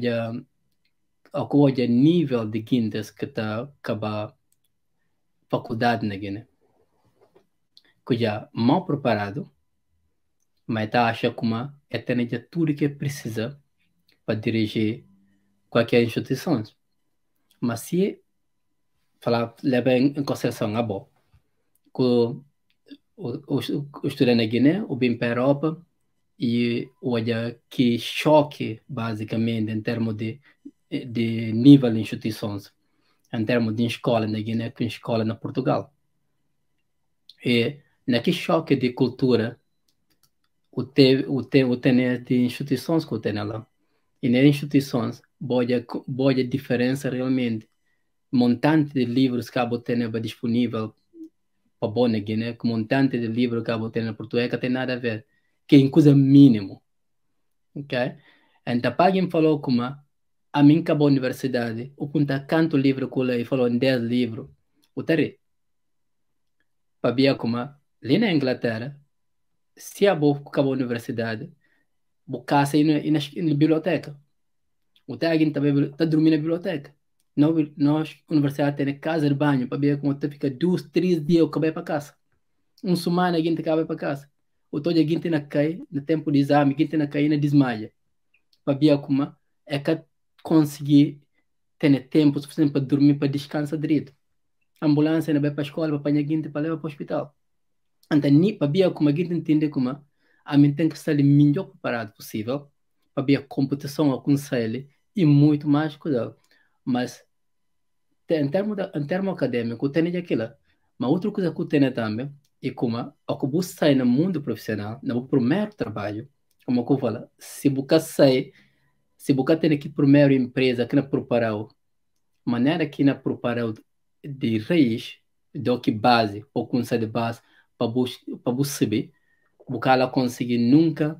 de nível de guindas que está acabar faculdade na Guiné. Que já mal preparado, mas está acha como é ter tudo que precisa para dirigir qualquer instituição. Mas se falar, leva em consideração a bom, que o estudante na Guiné, o bem para a Europa, e olha que choque, basicamente, em termos de nível de instituições, em termos de escola na Guiné com escola na Portugal. E naquele choque de cultura, o ter de instituições que o tem lá. E nas instituições, boa diferença realmente. Montante de livros que a tem disponível para bom na Guiné, com montante de livros que a tem na Portugal, que tem nada a ver. Que é coisa mínimo. Ok? Então, alguém falou como a mim acabou a universidade, o punta canto livro que eu leio, falou em 10 livros. O tari. Para ver como ali na Inglaterra, se a boa acabou a universidade, vou casa na biblioteca. O alguém também está dormindo na biblioteca. Nós, universidade, tem casa de banho para ver como você fica 2, 3 dias eu acabei para casa. Uma semana a gente acaba para casa. O todo a gente na cai, no tempo de exame, a gente na cai na desmaia. Para ver como é que conseguir ter tempo suficiente para dormir, para descansar direito. A ambulância não vai para a escola, para apanhar a gente para levar para o hospital. Então, para ver como a gente entende como a gente tem que estar o melhor preparado possível para ver a competição, a conselho e muito mais cuidado. Mas em termo acadêmico, tem aquilo. Mas outra coisa que eu tenho também é como a que você sai no mundo profissional, no primeiro trabalho, como eu falo, se você sai, se você tem aqui primeiro empresa que não preparou, maneira que não preparou de raiz, do que base, ou conceito de base, para você saber, porque ela conseguir nunca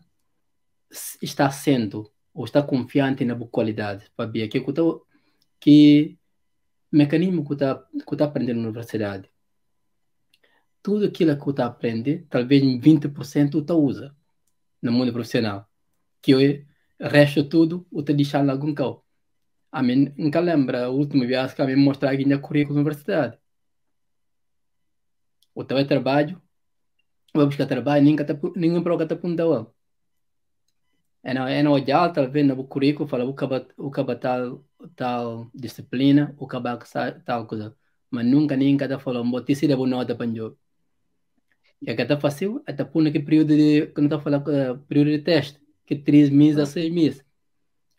estar sendo, ou estar confiante na boa qualidade, para ver que mecanismo que está aprendendo na universidade. Tudo aquilo que você aprende, talvez em 20% você usa no mundo profissional. Que o resto tudo, você deixa em algum canto. A mim, nunca lembra a última vez que a mim mostrar aqui na currículo da universidade. O teu trabalho, vai buscar trabalho, ninguém para o que está apontando. É não olhar, talvez no currículo, fala o caba tal disciplina, o caba tal coisa. Mas nunca ninguém está falando, vou te ser boa nota para o e que está fácil, até por naquele período de, quando está falando período de teste, que 3 meses a 6 meses.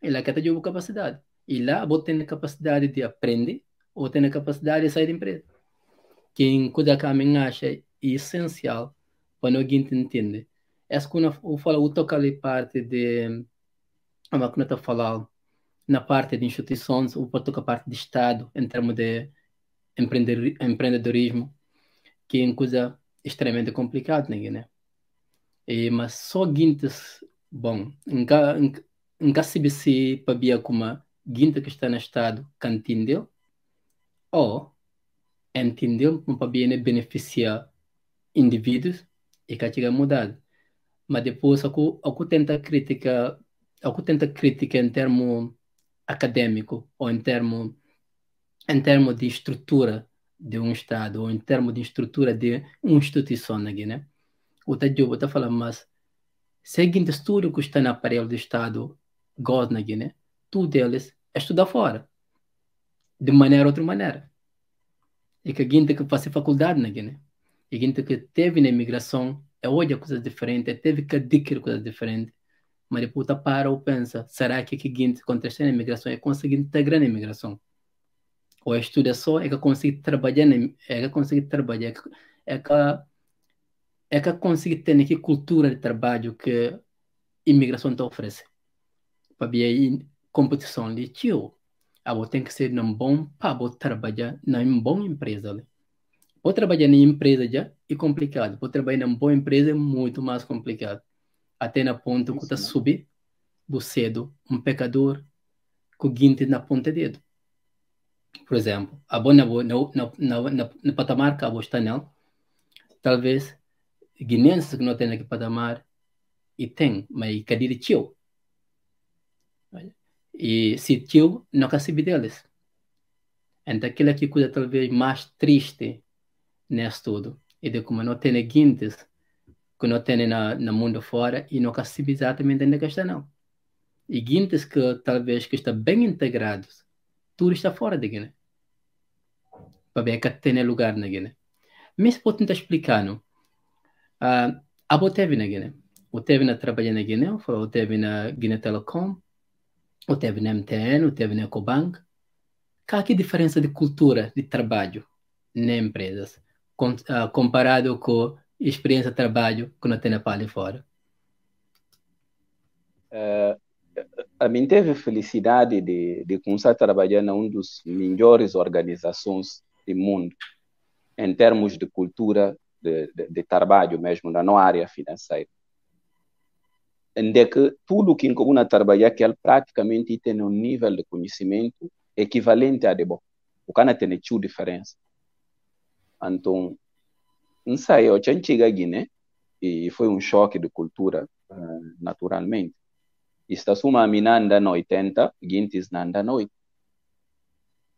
E lá que está de capacidade. E lá vou ter a capacidade de aprender, ou ter a capacidade de sair da empresa. Que em coisa que a mim acha essencial para alguém entender. Essa quando eu falo, eu toco ali parte de, quando eu falo na parte de instituições, ou para tocar parte de Estado, em termos de empreendedorismo, que é uma coisa extremamente complicada, né? Mas só guintas, bom, nunca se para ver como guinta que está no estado que entendeu, ou entendeu para ver beneficiar indivíduos e que chega a mudar. Mas depois, eu tenta crítica em termo acadêmico, ou em termo de estrutura de um estado, ou em termo de estrutura de uma instituição, né? O Tadio está falando, mas seguinte estudo que está no aparelho do Estado, gosta na Guiné, tudo deles é estudar fora, de maneira ou outra maneira. E que a gente que faz faculdade na Guiné, e a gente que teve na imigração, é olha coisas diferentes, teve que adquirir coisas diferentes, mas depois para ou pensa, será que gente contesta na imigração é conseguir integrar na imigração? Ou estuda só é que conseguir trabalhar, é que conseguir trabalhar, é que, é que conseguir ter que cultura de trabalho que a imigração te oferece. Para ver competição de tio, a tem que ser um bom para trabalhar numa boa empresa. Vou trabalhar em empresa já é complicado. Vou trabalhar em uma boa empresa é muito mais complicado. Até na ponta que está Isso, né? subir do cedo, um pecador com guinte na ponta dedo. Por exemplo, a boa na patamar que a boa está nela, talvez guineenses que não tem aquele patamar e tem, mas cadê de tio? E se tio, não quer saber deles. Então, aquilo que coisa talvez mais triste nesse tudo. E de como não tem guintes que não tem no mundo fora e não quer saber exatamente onde é que está, não. E guintes que talvez que estão bem integrados, tudo está fora de Guiné. Para ver que tem lugar na Guiné. Mas pode tentar explicar, não? A boa teve na Guiné. O teve na trabalhar na Guiné, o teve na Guiné Telecom, o teve na MTN, o teve na Ecobank. Qual que é a diferença de cultura de trabalho nas empresas, comparado com a experiência de trabalho que não tem na palha fora? A mim teve a felicidade de começar a trabalhar em uma das melhores organizações do mundo, em termos de cultura de trabalho mesmo, na área financeira. Onde que tudo que a trabalhar que praticamente tem um nível de conhecimento equivalente a de bom. O cara tem uma diferença. Então, não sei, eu tinha chegado a Guiné e foi um choque de cultura, naturalmente. Está suma mina anda no 80, guintes na anda no 8.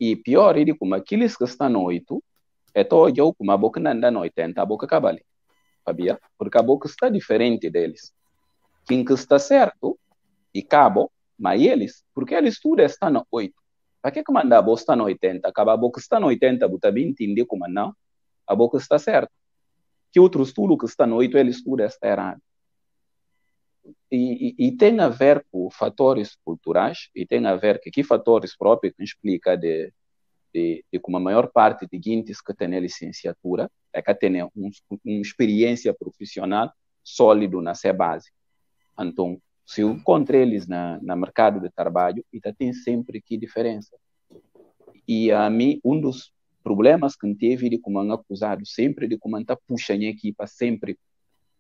E pior, ele como aqueles que estão no 8, é todo eu como a boca anda no 80, a boca cabale. Sabia? Porque a boca está diferente deles. Quem que está certo e cabo, mas eles, porque eles tudo estão no 8. Para que mandar a boca está no 80? Acaba a boca está no 80, você bem entender como não, a boca está certa. Que outros tudo que está no 8, eles tudo está errado. E tem a ver com fatores culturais, e tem a ver com que fatores próprios que explica de como a maior parte de guintes que tem licenciatura é que tem uma experiência profissional sólido na sua base. Então, se eu encontro eles no mercado de trabalho, tem sempre que diferença. E a mim, um dos problemas que teve de como um acusado sempre de como está puxando a equipa sempre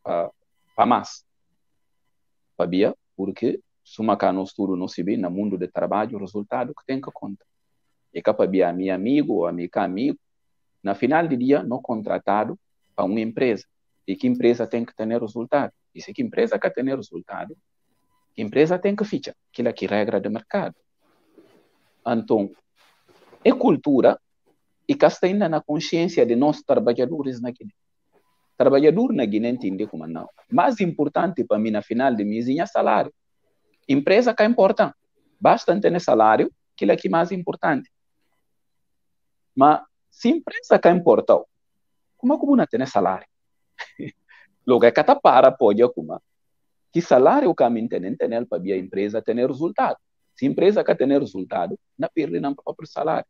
para mais. Sabia? Porque se uma cano estudo não se vê no mundo de trabalho, o resultado que tem que contar. E que para a meu amigo ou amigo, na final do dia, não contratado para uma empresa. E que empresa tem que ter resultado. E se que empresa quer ter resultado, que empresa tem que fichar. Aquilo é que regra de mercado. Então, é cultura e que está ainda na consciência de nós trabalhadores na Guiné. Trabalhador na Guiné entende como não. Mais importante para mim, na final de mês, é salário. Empresa que é importante. Basta ter salário, aquilo é que é mais importante. Mas se empresa que é importante, como é que não tem salário? Logo é que está para pode como que salário que a mim tem para a empresa ter resultado. Se a empresa quer ter resultado, não perde o próprio salário.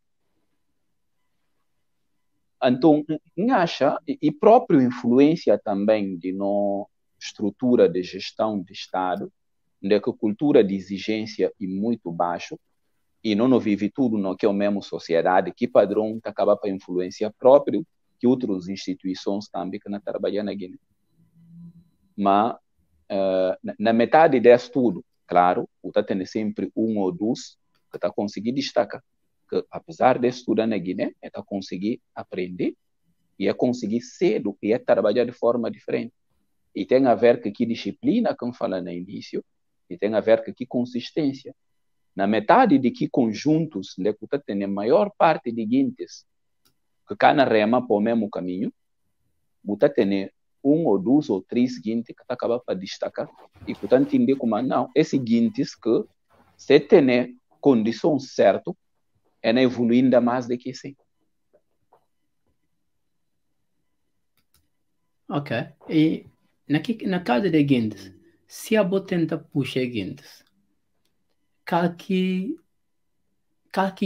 Então, acha, e própria influência também de nossa estrutura de gestão de Estado, onde a cultura de exigência é muito baixo, e não vive tudo no que é a mesma sociedade, que padrão acaba para influência próprio que outras instituições também que não trabalham na Guiné. Mas, na metade desse tudo, claro, está tendo sempre um ou dois que está conseguindo destacar. Que, apesar de estudar na Guiné, está conseguindo aprender e é conseguir cedo e é trabalhar de forma diferente. E tem a ver com que disciplina, como fala no início, e tem a ver com que consistência. Na metade de que conjuntos, onde você tem a maior parte de guintes que cada rema para o mesmo caminho, você tem um ou dois ou três guintes que acaba para destacar e você entender como não, esse guintes que se tem condição certa, é evoluir ainda mais do que assim. Ok. E na casa de guintes, Se a boa tenta puxar guintes, que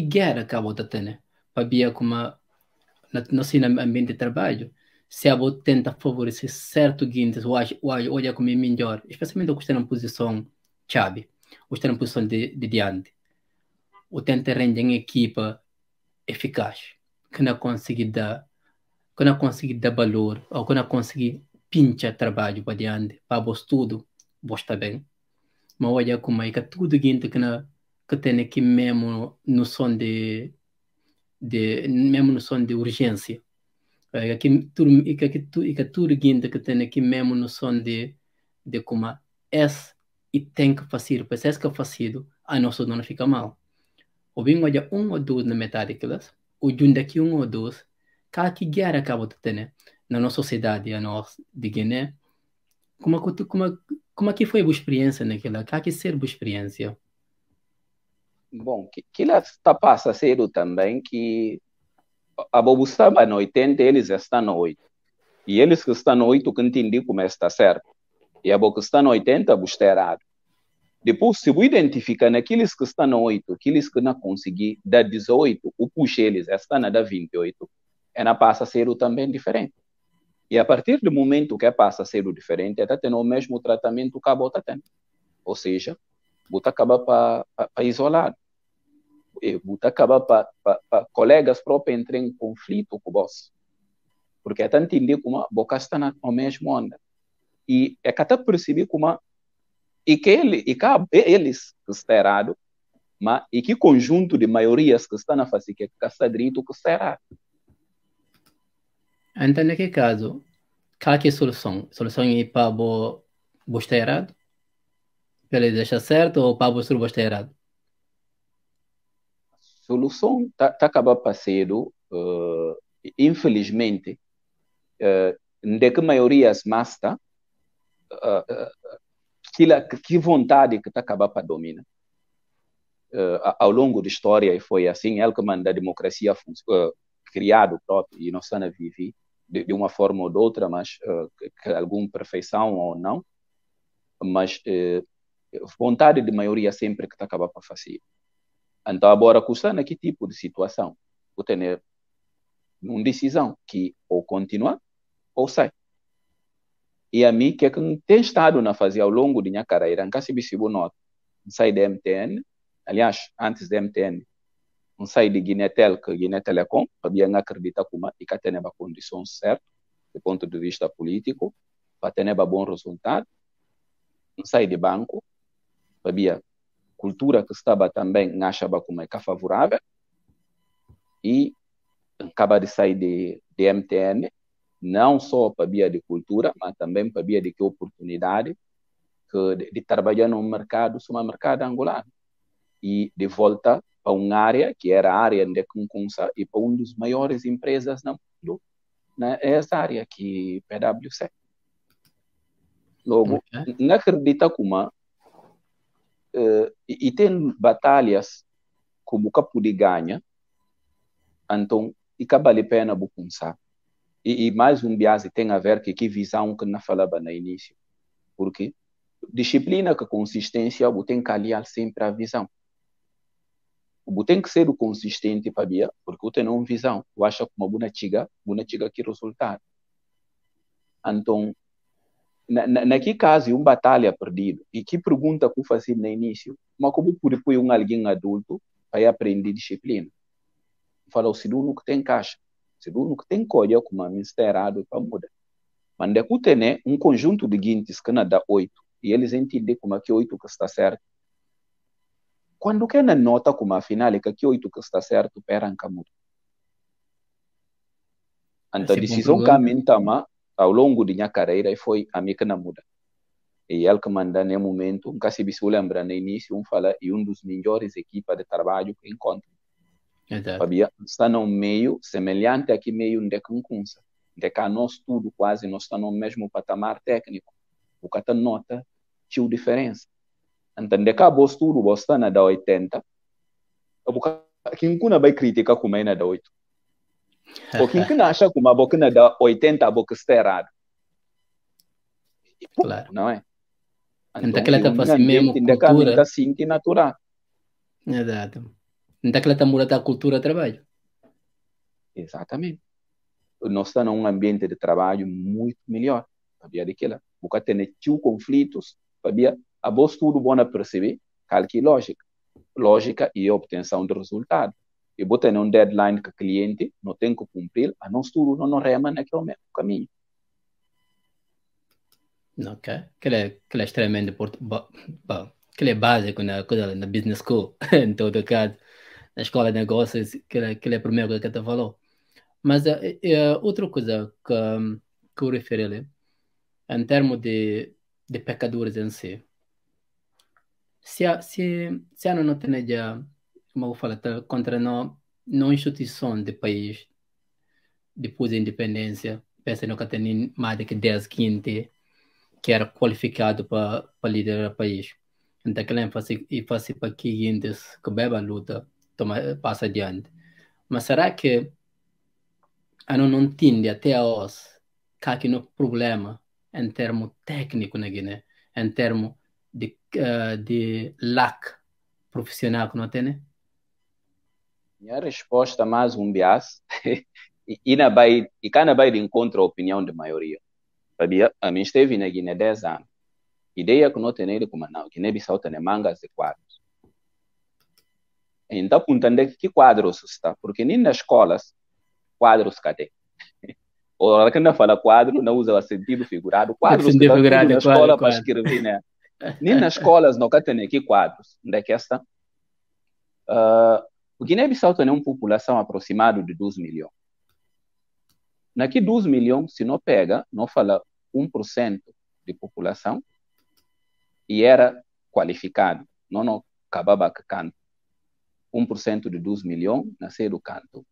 guerra que a boa tem, para ver como no ambiente de trabalho, se a boa tenta favorecer certo guintes, olha como é melhor, especialmente o que está na posição chave, ou está na posição de diante, ou tenta render em equipa eficaz, que não consegue dar valor, ou que não consegue pinchar trabalho para diante, para o estudo, vos está bem. Mas olha como é que tudo que tem aqui mesmo noção mesmo noção de urgência. Aqui tudo que tem aqui mesmo noção de como é e tem que fazer, pois é que fazer, a nossa não fica mal. Ou bem olha ou dois na metade daquelas, ou de um daqui ou dois, cada que guerra acaba de ter na nossa sociedade, a nossa de Guiné, como é que foi a boa experiência naquela? Como é que ser boa experiência? Bom, que lá está passa cedo também que a Bobo estava no 80, eles estão no 8. E eles que estão no 8 que entendem como está certo. E a Bobo que está no 80, está errado. Depois, se você identifica naqueles que estão no 8, aqueles que não conseguem dar 18, o puxa eles estão na 28, ela passa a ser também diferente. E a partir do momento que passa a ser diferente, está tendo o mesmo tratamento que a bota tem. Ou seja, bota acaba para isolar. Bota acaba para colegas próprios entrarem em conflito com o boss. Porque até entender como a boca está na mesma onda. E é que até perceber como e que eles que está errado, mas e que conjunto de maiorias que está na face que está direito que está errado. Então, naquele caso, qual é a solução? A solução é para você estar errado? Para ele deixar certo ou para você estar errado? Solução tá acaba parceiro, infelizmente, de que maiorias masta, que vontade que tá acaba para dominar. Ao longo da história e foi assim, ele que manda a democracia criado próprio e não está na viver de uma forma ou de outra, mas que alguma perfeição ou não, mas vontade de maioria sempre que está acaba para fazer. Então agora custa que tipo de situação, vou ter uma decisão que ou continua ou sai. E a mim, que é que tem estado na fazer ao longo de minha carreira, nunca se viu nota, sai da MTN, aliás, antes da MTN, sai de Guinetel, que Guiné Telecom, para bem acreditar como e que tem a condição certa, do ponto de vista político, para ter bom resultado, sai de banco, para bem cultura que estava também, achava como é que favorável, e acaba de sair de MTN, não só para via de cultura, mas também para via de que oportunidade de trabalhar no mercado, no mercado angolano. E de volta para uma área que era a área de concurso e para uma das maiores empresas no mundo, né, é essa área que PwC. Logo, não acredita como e tem batalhas como que de ganha, então e que vale a pena pensar. E mais biase tem a ver com que visão que não falava no início. Porque disciplina com consistência, você tem que aliar sempre a visão. Você tem que ser consistente para ver, porque você tem uma visão. Eu acho que uma boa chega que resultado. Então, naquele caso, uma batalha perdida. E que pergunta que eu fazia no início, mas como por pôr alguém adulto para aprender disciplina? Fala, se tu nunca tem caixa, se tu nunca tem colha, como a ministerado para mudar. Mas depois tem conjunto de guintes que não dá 8, e eles entendem como é que 8 que está certo. Quando que não nota como afinal é que 8 que está certo, pera nunca muda. Então a decisão que a mim toma ao longo da minha carreira foi a mim que não muda. E ele que manda no momento, nunca se lembra no início, fala, e dos melhores equipas de trabalho que encontro. Fabia, está no meio semelhante a que meio de concurso. De cá nós tudo quase nós estamos no mesmo patamar técnico. O que nota tinha diferença. Então, de cá vos tudo, vos está na da 80. Quem não vai criticar como é na da 8. Ou quem não acha como a boca na da 80, a boca está errada. Claro. Não é? Então, Então, aquela é tá um fazendo ambiente mesmo de caminho cultura. assim que natural. Exato. Então, aquela tá muda a cultura trabalho. Exatamente. Nós estamos num ambiente de trabalho muito melhor. Sabia daquilo? Porque tem tio conflitos, sabia? A voz tudo bom a perceber, calque lógica. Lógica e obtenção de resultado. E botar um deadline que o cliente não tem que cumprir, a nós tudo não rema naquele mesmo caminho. Ok. Que é extremamente importante. Que é básico na business school, em todo caso. Na escola de negócios, que é a primeira coisa que você falou. Mas outra coisa que eu referi ali, em termos de pecadores em si, se a não tem já, como eu falo, contra não instituição de país, depois da independência, pensa que tem mais de que 10, 15 que era qualificado para liderar o país. Então, aquela ênfase para que índios que bebam a luta, passa adiante. Mas será que a não entende até hoje que há aqui no problema em termos técnicos na Guiné, em termos de lack profissional que não tem, né? Minha resposta mais um bias e cada vai de encontro à opinião da maioria. Sabia? A mim esteve na Guiné 10 anos. Ideia que não tem ele como não, Guiné-Bissau tem mangas de quadros. Então, apontando que quadros está, porque nem nas escolas quadros cadê? Ou ela que não fala quadro, não usa o sentido figurado. Quadros que Defender está tudo figurado, na quadro, escola para quadro. escrever, né? Nem nas escolas não tem aqui quadros. Onde é que está? O Guiné-Bissau tem uma população aproximada de 12 milhões. Naqui 12 milhões, se não pega, não fala 1% de população e era qualificado. Não acabava que canto. 1% de 12 milhões nascer do canto.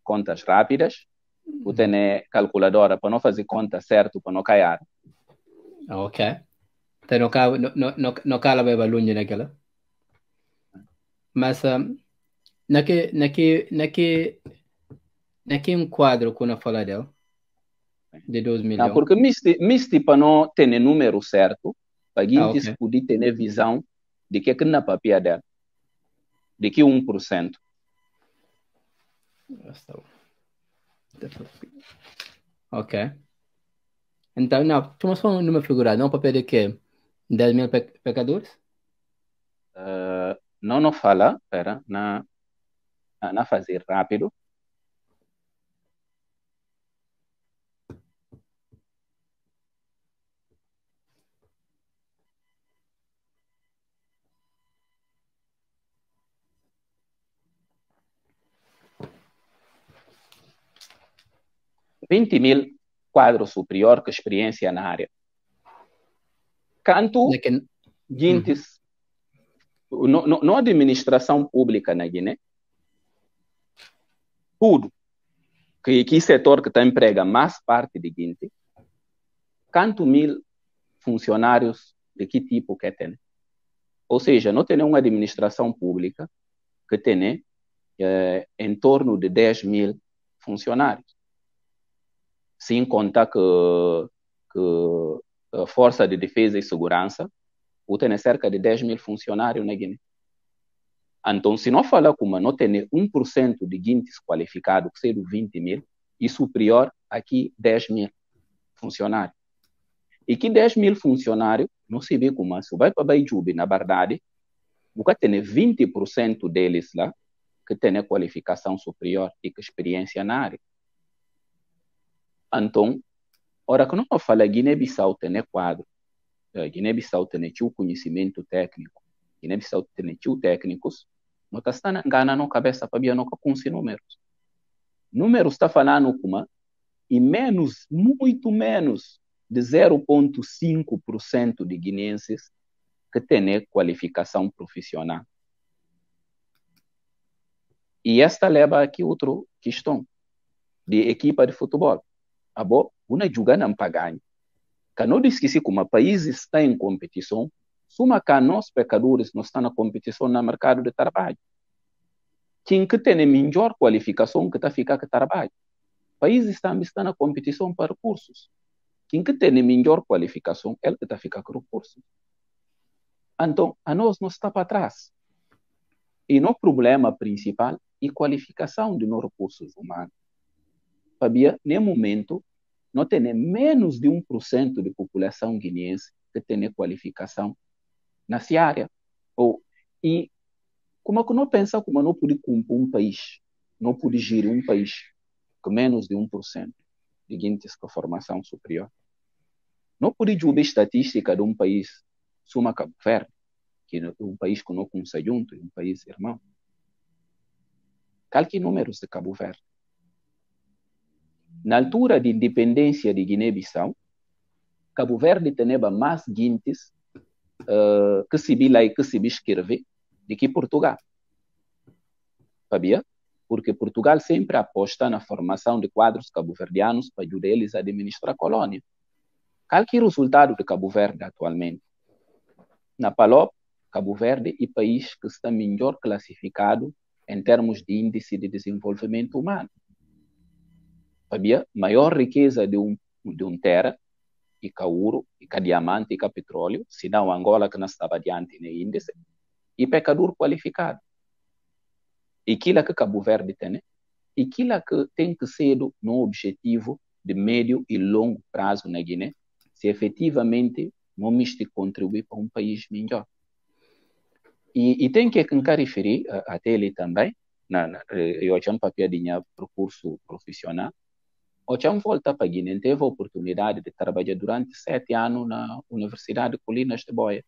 Contas rápidas. O tem calculadora para não fazer conta certo, para não cair. Ok. Então, não cala bem balunha naquela. Mas, naquele um quadro que eu falo dele, de 12 Não, milhões. porque misti para não ter número certo, para a Ok. gente poder ter visão de que na papia dela, de que 1%. Ok. Então, não, tu só um número figurado, não papel de quê? 10 mil pecadores? Não fala, espera, na fazer rápido. $20,000 quadro superior que experiência na área. Canto, guintes, não administração pública na Guiné, tudo, que setor que está emprega mais parte de guinte, quanto mil funcionários de que tipo que tem? Ou seja, não tem uma administração pública que tem em torno de 10,000 funcionários. Sem contar que a Força de Defesa e Segurança tem cerca de 10,000 funcionários na Guiné. Então, se não falar como não tem 1% de guintes qualificados, que seja 20,000, e superior aqui 10,000 funcionários. E que 10,000 funcionários, não se vê como, se vai para Baijubi, na verdade, você tem 20% deles lá que tem a qualificação superior e que experiência na área. Então, ora que não fala Guiné-Bissau tem quadro, Guiné-Bissau tem o conhecimento técnico, Guiné-Bissau tem técnicos, não está enganando a cabeça para ver não com números. Números está falando como e menos, muito menos de 0,5% de guineenses que têm qualificação profissional. E esta leva aqui outra questão de equipa de futebol. Uma joga não paga. Que não esqueci como o país está em competição, suma que nós pecadores não estamos na competição no mercado de trabalho. Quem que tem melhor qualificação que está ficar que trabalho. O país está na competição para recursos. quem que tem melhor qualificação, ele que está ficar com recursos. Então, a nós não está para trás. E no problema principal é a qualificação de nos recursos humanos. Sabia, no momento, não tem menos de 1% de população guineense que tem qualificação nessa área. E como é que não pensa como não pode cumprir um país, não pode gerir um país com menos de 1% de gente com formação superior? Não pode julgar a estatística de um país, suma Cabo Verde, que é um país que não consegue junto, um país irmão. Calque números de Cabo Verde. Na altura de independência de Guiné-Bissau, Cabo Verde tinha mais guintes que se bila e que se escreve do que Portugal. Sabia? Porque Portugal sempre aposta na formação de quadros cabo-verdianos para ajudar eles a administrar a colônia. Qual que é o resultado de Cabo Verde atualmente? Na PALOP, Cabo Verde é o país que está melhor classificado em termos de índice de desenvolvimento humano. Sabia? Maior riqueza de um terra, e cauro, e diamante, e petróleo, se não Angola que não estava adiante no índice, e pecador qualificado. E aquilo que Cabo Verde tem, e aquilo que tem que ser no objetivo de médio e longo prazo na Guiné, se efetivamente não contribuir para um país melhor. E tem que referir até ele também, eu tinha um papel de percurso profissional, eu tinha volta para a Guiné, teve a oportunidade de trabalhar durante 7 anos na Universidade de Colinas de Boia.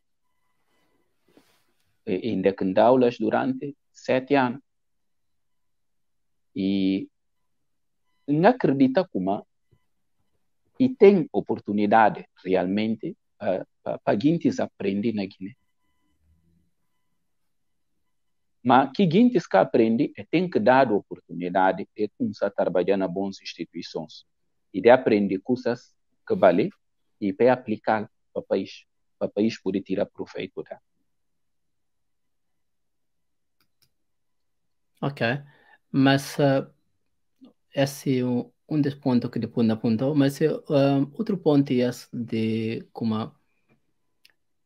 E ainda que dá aulas durante 7 anos. E não acredita como e tem oportunidade realmente para guintes aprender na Guiné. Mas que guintes que aprende tem que dar a oportunidade de começar a trabalhar nas boas instituições e de aprender coisas que valem e para aplicar para o país poder tirar proveito dela. Ok, mas esse é um dos pontos que depois apontou, mas outro ponto é esse de como,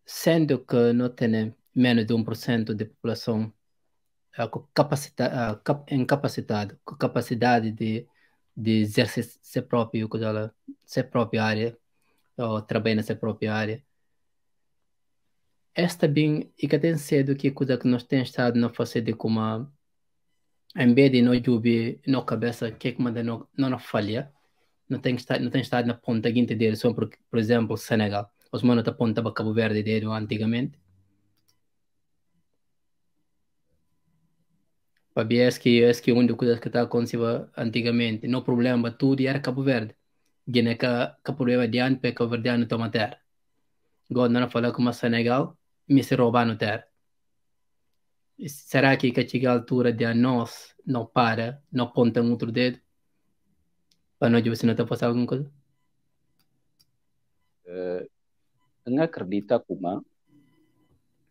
sendo que não tem menos de 1% de população incapacitado, com capacidade de exercer sua própria área, ou trabalhar na sua própria área. Esta bem, e que tem sido que coisa que nós temos estado a fazer de como em vez de nós ouvir na cabeça que manda não falha, não tem estado na ponta seguinte dele, só por exemplo, Senegal. Os manos da ponta para Cabo Verde dele antigamente. Para ver que uma das coisas que está acontecendo antigamente, no problema tudo era Cabo Verde. Guiné que problema de antes para Cabo Verde não toma terra. Agora não falar com Senegal, me se roubar no terra. Será que chega a altura de nós não para, não aponta um outro dedo? Para nós ver se não está passando alguma coisa? Não acredita como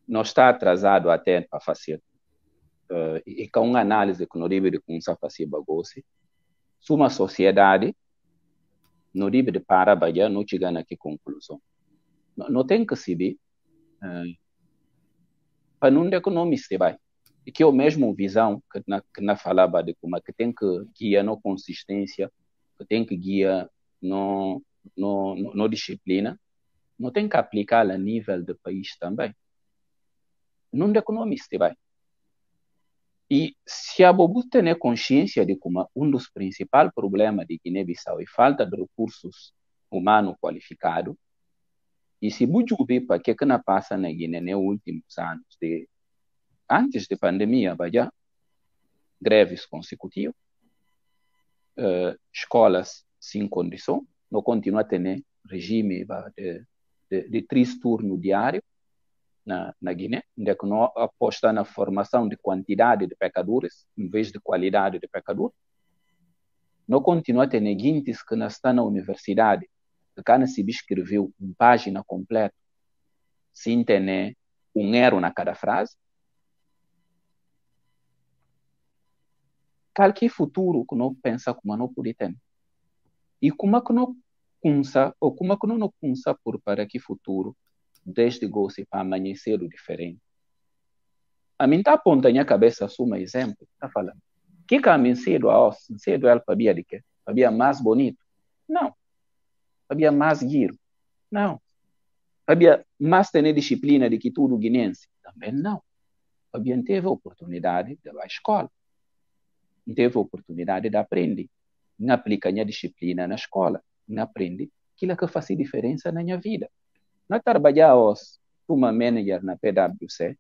não está atrasado até para fazer. E com uma análise que não deve de começar a fazer bagunça, se uma sociedade não deve de parar a não chegar na conclusão. Não tem que se ver para não economizar vai. E que é a mesma visão que na falava de como que tem que guiar na consistência, que tem que guiar no disciplina, não tem que aplicar a nível do país também. Não economiza vai. E se a Bobu tem consciência de como um dos principais problemas de Guiné-Bissau é falta de recursos humanos qualificados, e se você ver para que não passa na Guiné nos últimos anos, antes da pandemia, já greves consecutivas, escolas sem condição, não continua a ter regime de 3 turnos diários na Guiné, onde não aposta na formação de quantidade de pecadores em vez de qualidade de pecadores. Não continua a ter guintes que não está na universidade, que cada se escreveu uma página completa, sem ter um erro na cada frase. Qualquer futuro que não pensa como não pode ter. E como é que não kunsa, ou como é que não kunsa por para que futuro, desde gosto para amanhecer o diferente. A mim está apontando a minha cabeça, suma exemplo, está falando. Que caminho cedo a os, cedo ela sabia de quê? Sabia mais bonito? Não. Sabia mais giro? Não. Sabia mais ter disciplina de que tudo guinense? Também não. Sabia não teve oportunidade de ir à escola. Não teve oportunidade de aprender. Não aplica a disciplina na escola. Não aprende aquilo que faz diferença na minha vida. Não trabalhar os uma manager na PwC,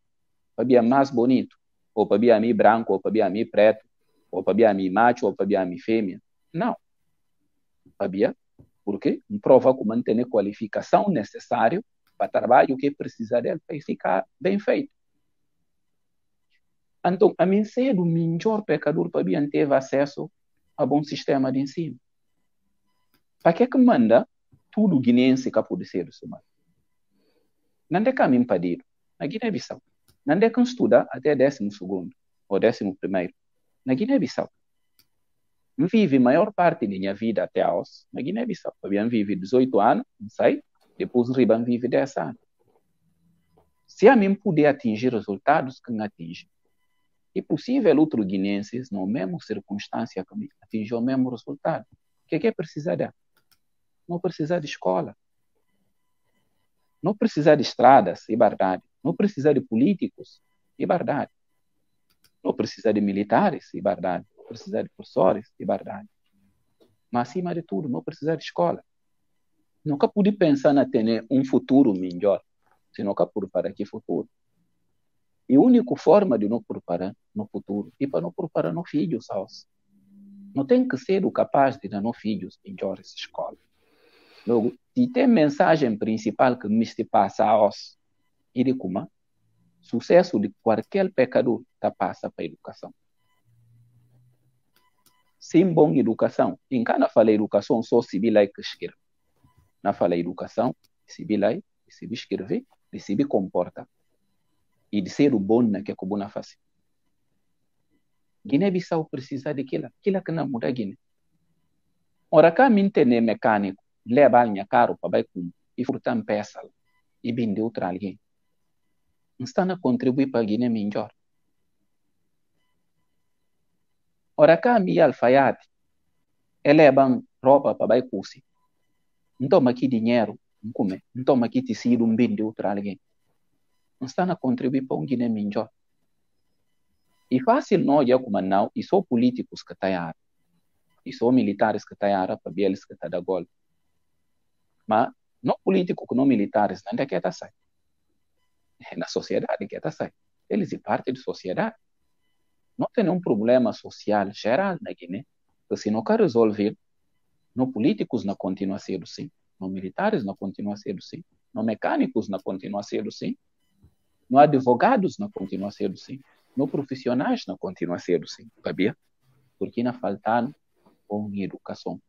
sabia mais bonito, ou sabia mim branco, ou sabia mim preto, ou sabia mim macho, ou sabia mim fêmea. Não. Sabia? Porque prova que manter a qualificação necessária para trabalho que precisa dele para ficar bem feito. Então, a mim cedo, o melhor pecador para bem ter acesso a bom sistema de ensino. Para que manda tudo guinense que pode ser humano? Não é caminho impedido. Na Guiné-Bissau. Não é que estuda até 12º ou 11º. Na Guiné-Bissau. Eu vive a maior parte da minha vida até aos na Guiné-Bissau. Eu vive 18 anos, não sei, depois Riban vive 10 anos. Se a mim puder atingir resultados que não atinge, é possível outros guinenses, na mesma circunstância que me atingir o mesmo resultado. O que é precisar de? Não precisa de escola. Não precisa de estradas, é verdade. Não precisa de políticos, é verdade. Não precisa de militares, é verdade. Não precisa de professores, é verdade. Mas, acima de tudo, não precisa de escola. Nunca pude pensar em ter um futuro melhor, se nunca pude para que futuro. E a única forma de não preparar no futuro é para não preparar nos filhos. Não tem que ser o capaz de dar nos filhos melhores escolas. Logo, se tem mensagem principal que me se passa aos e de como sucesso de qualquer pecador está passa para a educação. Sem boa educação, em cada fala educação só civil que escreve. Na fala educação, civil aí, se escrever, se comporta e de ser o bom na que é o bom na face. Guiné-Bissau precisa daquilo que não muda Guiné. Ora cá me entender mecânico, leva a minha carro para baixo e furtar peça e vender outra alguém. Não está a contribuir para a Guiné melhor. Ora cá me alfaiate, leva roupa para baixo curso. Não toma aqui dinheiro, não come, não toma aqui tecido, vender outra alguém. Não está a contribuir para um Guiné melhor. E fácil não é como não, e só políticos que estão aí, e só militares que estão aí, para eles que estão da golpe. Mas não políticos que não militares, não é que está sai. É na sociedade que está sai. Eles são parte da sociedade. Não tem um problema social geral na Guiné, que se não quer resolver, não políticos não continuam a ser assim, não militares não continuam a ser assim, não mecânicos não continuam a ser assim, não advogados não continuam a ser assim, não profissionais não continuam a ser assim, sabia? Porque não faltaram boa educação.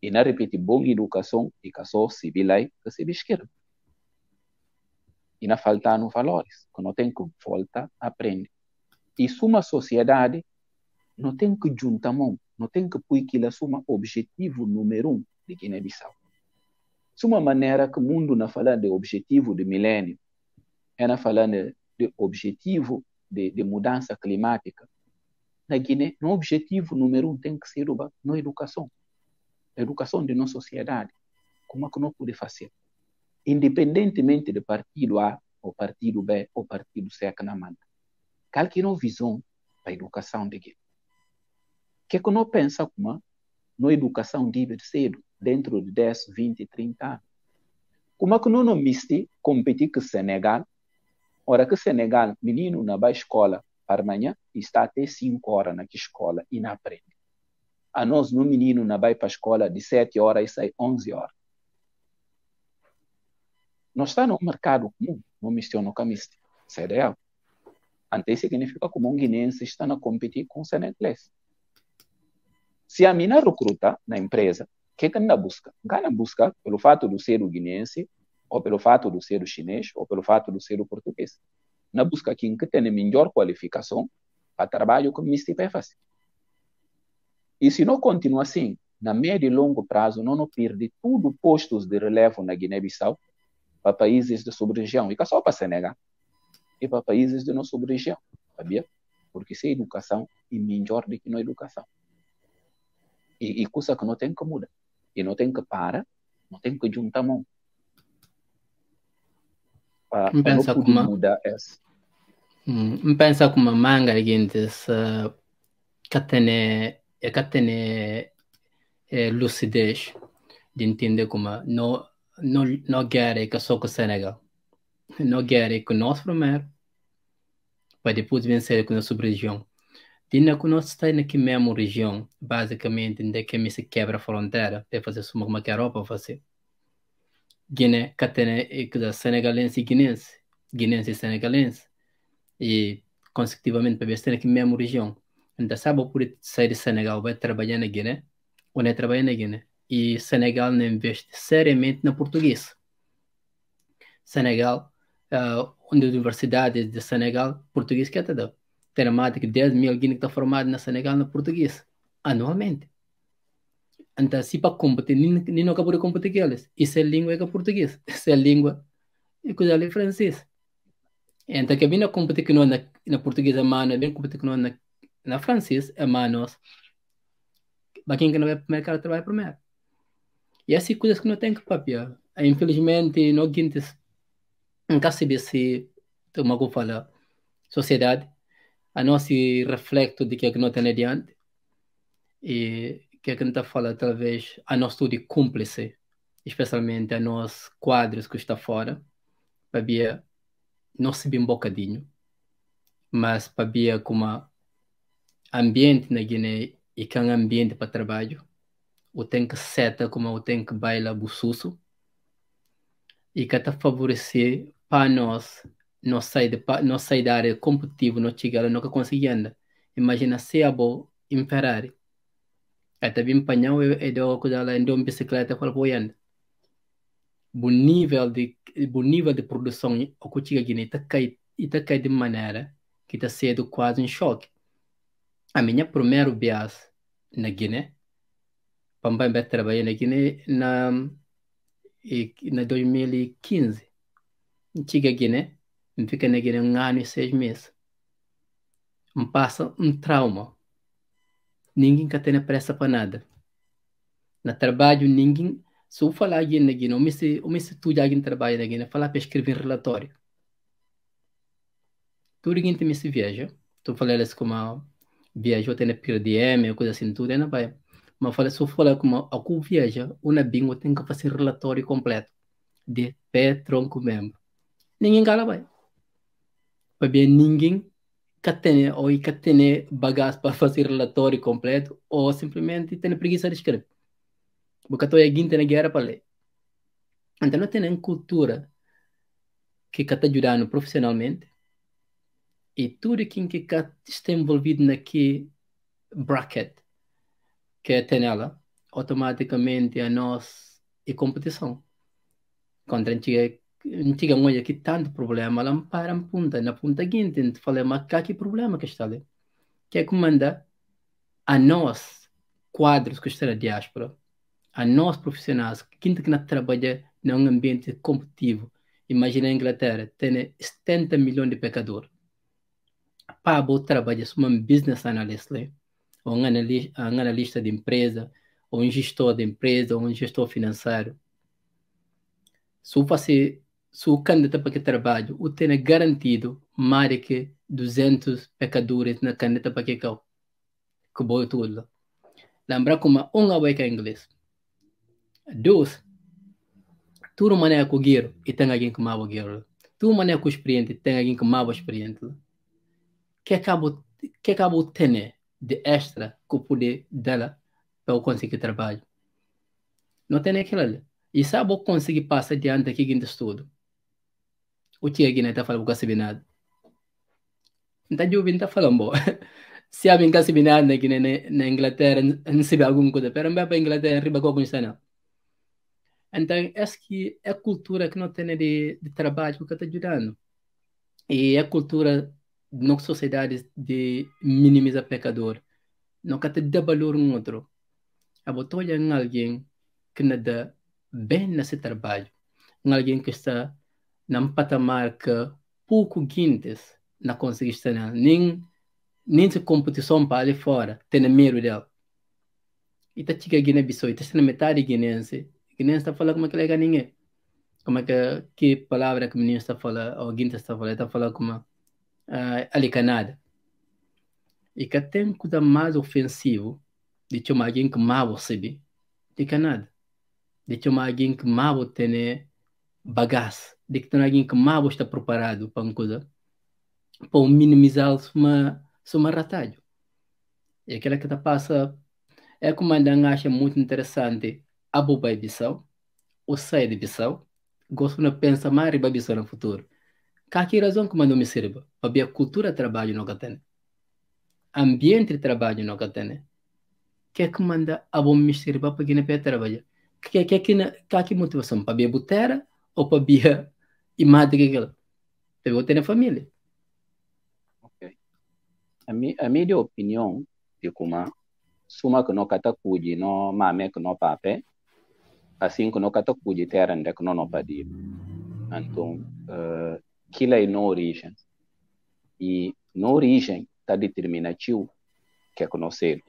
E não repetir boa educação e que só civil aí que se esquerda. E não faltaram valores, que não tem que voltar a aprender. E uma sociedade não tem que juntar mão, não tem que pôr aquilo como objetivo número 1 de Guiné-Bissau. De uma maneira que o mundo não fala de objetivo de milênio, é não falando de objetivo de mudança climática. Na Guiné, o objetivo número 1 tem que ser a educação. A educação de nossa sociedade. Como é que não pode fazer? Independentemente do partido A, ou partido B, ou partido C que não manda. Qual que é a visão para a educação de Guiné? Que não pensa como a educação deve ser dentro de 10, 20, 30 anos? Como é que não miste competir com o Senegal? Ora que o Senegal, menino na escola para amanhã, está até 5 horas na escola e não aprende. A nós, no menino, não vai para a escola de 7 horas e sai 11 horas. Nós estamos no mercado comum, não misturamos com a mista. Isso é real. Antes significa que um guinense está a competir com o senegalês. Se a mina recruta na empresa, o que ela busca? Ela busca pelo fato de ser o guinense, ou pelo fato de ser o chinês, ou pelo fato de ser o português. Ela busca quem que tem a melhor qualificação para trabalho com mista e fácil. E se não continua assim, na médio e longo prazo, não perde tudo postos de relevo na Guiné-Bissau para países da sub-região, e não só para Senegal, e para países da nossa sub-região, sabia? Porque se a educação é melhor do que na educação. E coisa que não tem que mudar. E não tem que parar, não tem que juntar mão. Para não poder mudar essa. Pensa como manga, gente, que tem lucidez de entender como não quer que só com o Senegal. Não quer que nós primeiro, para depois vencer com a sub-região. Tinha que nós está aqui mesmo região, basicamente, onde que se quebra a fronteira, para fazer uma que a Europa fazer. Guiné, que tem senegalense e guinense, guinense e senegalense, e consecutivamente para ver se tem aqui mesmo região. Então, sabe, por sair de Senegal, vai trabalhar na Guiné, ou não trabalha na Guiné, e Senegal não investe seriamente na português. Senegal, onde as universidades de Senegal, português que até dá. Tem mais de 10 mil guineanos que estão formados na Senegal no português, anualmente. Então, se para competir, nem não acabou de competir com eles. Isso é língua é português. Isso é língua e coisa ali francês. Então, que vem a competir com nós na português, mano, vem competir com nós na francês, manos. Para quem que não vai para o mercado, trabalha primeiro. E essas coisas que não tem que papiar. Infelizmente, não guintes, nunca se vê se, como eu falo, sociedade, a nosso reflexo de que é que não tem adiante. E que a gente fala, talvez, a nosso estudo cúmplice, especialmente a nós quadros que está fora, para ver, não se bem um bocadinho, mas para ver como ambiente na Guiné e que é um ambiente para trabalho, o tem que seta como o tem que bailar buçuço, e que está favorecer para nós, não sair da área competitiva, não chegar, nunca conseguir andar. Imagina se a boa em Ferrari. Até vim panhão e deu coisa lá, em uma bicicleta para apoiando. O nível de produção o que chega aqui está cai de maneira que está sendo quase um choque. A minha primeira viagem na Guiné, Pambai vai trabalhar na Guiné na 2015. Chega a Guiné, fica na Guiné 1 ano e 6 meses. Passa um trauma. Ninguém quer ter pressa para nada. No trabalho, ninguém. Se eu falar aqui na Guiné, eu me estudo aqui no trabalho na Guiné, falar para escrever relatório. Tudo que me se viaja. Tu fala eles como viajou, tem PDM, coisa assim, tudo, não vai. Mas fala, se eu falar como a viaja, uma bingo tem que fazer relatório completo. De pé, tronco mesmo. Ninguém cala vai. Para ver ninguém que tem bagagem para fazer relatório completo ou simplesmente tem preguiça de escrever. Porque estou aqui na guerra para ler. Então não tem cultura que está ajudando profissionalmente e tudo quem que está envolvido naquele bracket que tem ela, automaticamente a nós é competição. Contra antiga mulher que tanto problema, ela para na ponta seguinte, a gente fala, mas que problema que está ali? Que é que manda a nós, quadros que estão na diáspora, a nós profissionais, que não trabalha num ambiente competitivo. Imagina a Inglaterra, tem 70 milhões de pecadores. Para trabalhar como um business analyst, ou um analista de empresa, ou um gestor de empresa, ou um gestor financeiro. Se o candidato para que trabalho, o tem garantido mais de que 200 pecadores na candidata para que boa tudo. Lembra como é que é inglês. Dois, tudo maneira com o guiro e tem alguém que mal o guiro. Tudo maneira com o experiente e tem alguém que mal o experiente. Que acabo tendo de extra que eu puder dela para eu conseguir trabalho. Não tem aquilo ali. E sabe eu conseguir passar adiante aqui em estudo. O que aqui não está falando que eu não nada. Então eu vim falando, bom. Se a minha casa nada aqui na Inglaterra, não se vê alguma coisa. Pero não vai para a Inglaterra, riba com algum não. Então, essa que é a cultura que não tem de trabalho que está ajudando. E é a cultura de nossa sociedade de minimizar pecador. Não quer ter de valor um outro. Abotou em alguém que nada bem nesse trabalho, em alguém que está num patamar que pouco guindes na conseguiste nem se competição para ali fora, tem medo dela. E tá chica Guiné-Bissau, e tá sendo metade guinense. Guinense está falando como é que lega ninguém. Como é que palavra que o menino está falando, ou Guinta está falando como alicanada. E que tem coisa mais ofensivo de chamar alguém que mal você de Canadá. De chamar alguém que mal tem bagaço. De que tem alguém que mal está preparado para uma coisa, para minimizar suma ratalho. E aquela que está passa é como ainda acha muito interessante a Boba Bissau, o sai de Bissau, gosto de pensar mais em Bissau no futuro. Que razão que mandou me sirva? Para ver a cultura de trabalho no que tem. Ambiente de trabalho no que tem. Que manda a bom me sirva para quem é trabalhar? Que motivação? Para ver a botera ou para ver imagem que aquela? Para ver ter família. Ok. A minha opinião de como suma que não cata cuide no mame que não pape, assim que não cata cuide terra onde que não pode. Então, aquilo é no origem. E no origem está determinativo que é conhecer.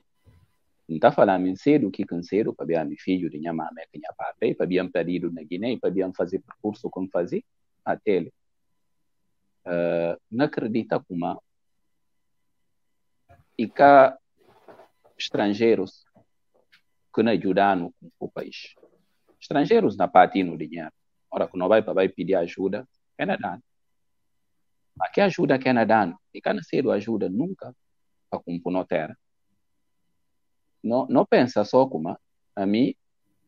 Não está falando em cedo que canseiro para ver meu filho de minha mãe que minha papai para ver perdido na Guiné para ver fazer percurso como fazer até ele. Não acredita como e cá estrangeiros que não ajudam o país. Estrangeiros na parte no dinheiro. Ora, quando vai pedir ajuda, é nada. Mas que ajuda que é nada? E cá não cedo ajuda nunca para compor terra. Não pensa só como a mim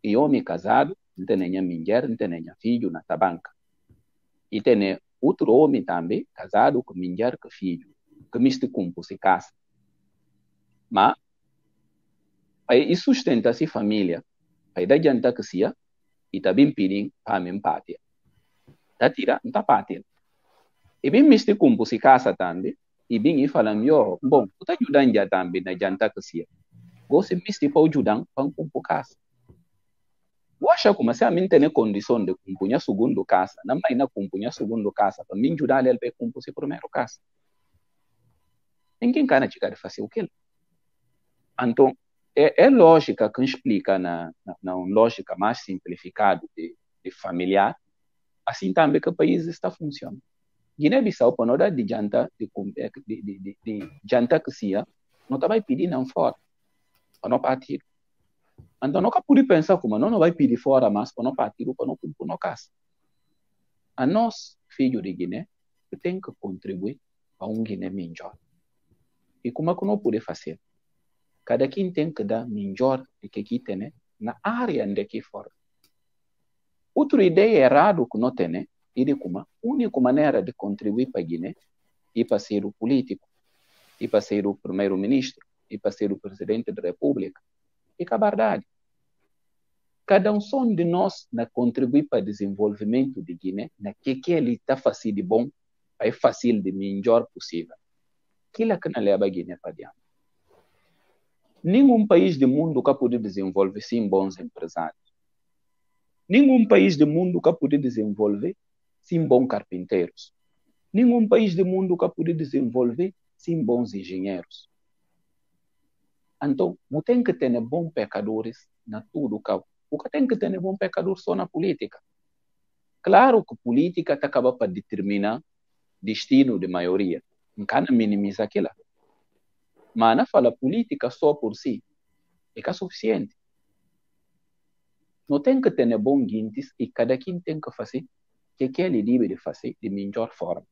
e homem casado, não tem nenhuma mulher, não tem nenhum filho na tabanca. E tem outro homem também, casado com mulher, com filho, que miste cumpo se casa. Mas, aí sustenta-se família, aí da adianta que sia, e também pedem para mim pátria. Da tira, não está pátria. E bem miste cumpo se casa também, e bem e falam, yo, bom, tu está ajudando já também na adianta que sia. Você miste para ajudar para um cumpo casa. Eu acho que se a mim tem condição de compunhar segundo casa, não vai na compunhar segundo casa, para mim ajudar ele a compor se primeiro casa. Ninguém quer chegar a fazer o que. Então, é lógica que explica na lógica mais simplificada de familiar, assim também que o país está funcionando. Guiné-Bissau, para não dar de janta, de janta que sia, não vai pedir não fora, para não partir. Então, nunca pude pensar como não vai pedir fora, mas para não partir, para não cumprir na casa. A nós, filhos de Guiné, tem que contribuir para um Guiné melhor. E como é que não pode fazer? Cada quem tem que dar melhor do que aqui tem na área onde que for. Outra ideia errada que não tem é de como a única maneira de contribuir para a Guiné é para ser o político, é para ser o primeiro-ministro, é para ser o presidente da República. E que a verdade. Cada um som de nós na contribuir para o desenvolvimento de Guiné, na que ele está fazendo de bom, é fácil de melhor possível. Aquilo é que não leva a Guiné para diante. Nenhum país do mundo que pode desenvolver sem bons empresários. Nenhum país do mundo que pode desenvolver sem bons carpinteiros. Nenhum país do mundo que pode desenvolver sem bons engenheiros. Então, não tem que ter bons pecadores na tudo. O que tem que ter bons pecadores só na política. Claro que a política acaba para determinar o destino de maioria. Não can minimizar aquilo. Mas não fala política só por si. É suficiente. Não tem que ter bons guintes e cada quem tem que fazer o que ele deve fazer de melhor forma.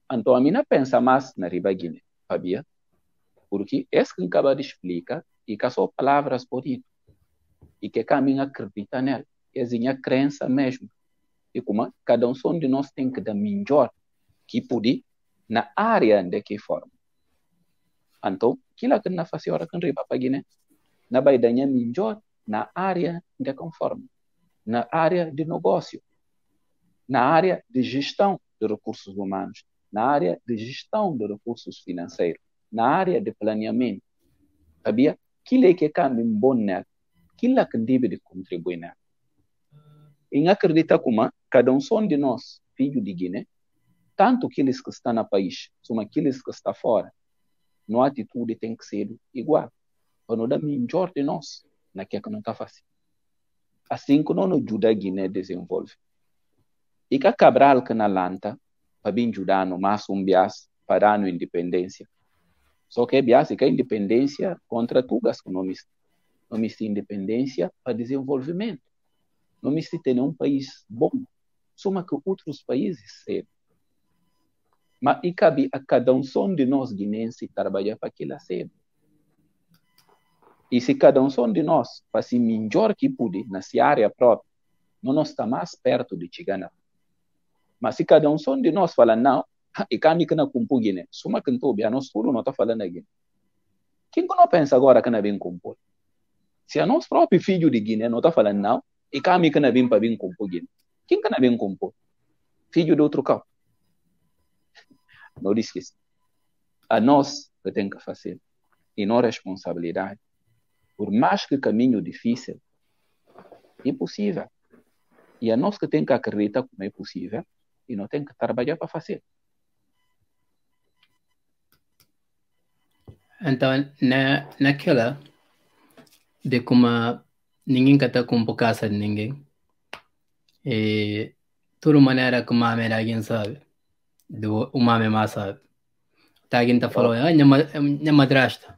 Então, a mim não pensa mais na riba Guiné, sabia? Porque esse que acaba de explicar e que são palavras bonitas e que a mim acredita nela. É a minha crença mesmo. E como cada um de nós tem que dar melhor que pode na área de que forma. Então, aquilo que não faz hora que riba para Guiné, não vai dar melhor na área de conforme, na área de negócio, na área de gestão de recursos humanos, na área de gestão de recursos financeiros, na área de planeamento. Sabia? Aquilo é que é um bom neto. aquilo que deve de contribuir, né? E acredita como cada um de nós, filho de Guiné, tanto aqueles que estão no país, como aqueles que estão fora, nossa atitude tem que ser igual. Para não dar melhor de nós, naquilo que não está fácil. Assim que não ajuda a Guiné a desenvolver. E que a Cabral que na lanta, para bem ajudar no mais bias para dar a independência. Só que é bias que a independência contra tugas que não me independência para desenvolvimento. Não me ter um país bom. Soma que outros países serem. Mas e cabe a cada um de nós guinenses trabalhar para aquilo ser. E se cada um de nós faz melhor que puder nessa área própria, não está mais perto de chegar. Mas se cada um de nós fala não, e cabe que na cumpu Guiné, suma que não nós tudo não está falando aqui. Quem que não pensa agora que não vem cumprir? Se a nosso próprio filho de Guiné não está falando não, e cabe que não vem para vir cumprir Guiné. Quem que não vem cumprir? Filho de outro campo. Não esqueça. A nós que tem que fazer. E não responsabilidade. Por mais que caminho difícil, é possível. E a nós que tem que acreditar como é possível e não tem que trabalhar para fazer. Então, naquela de como ninguém está com casa de ninguém, e toda maneira que o mame alguém sabe, o mame mais sabe. Tá alguém tá falando, minha madrasta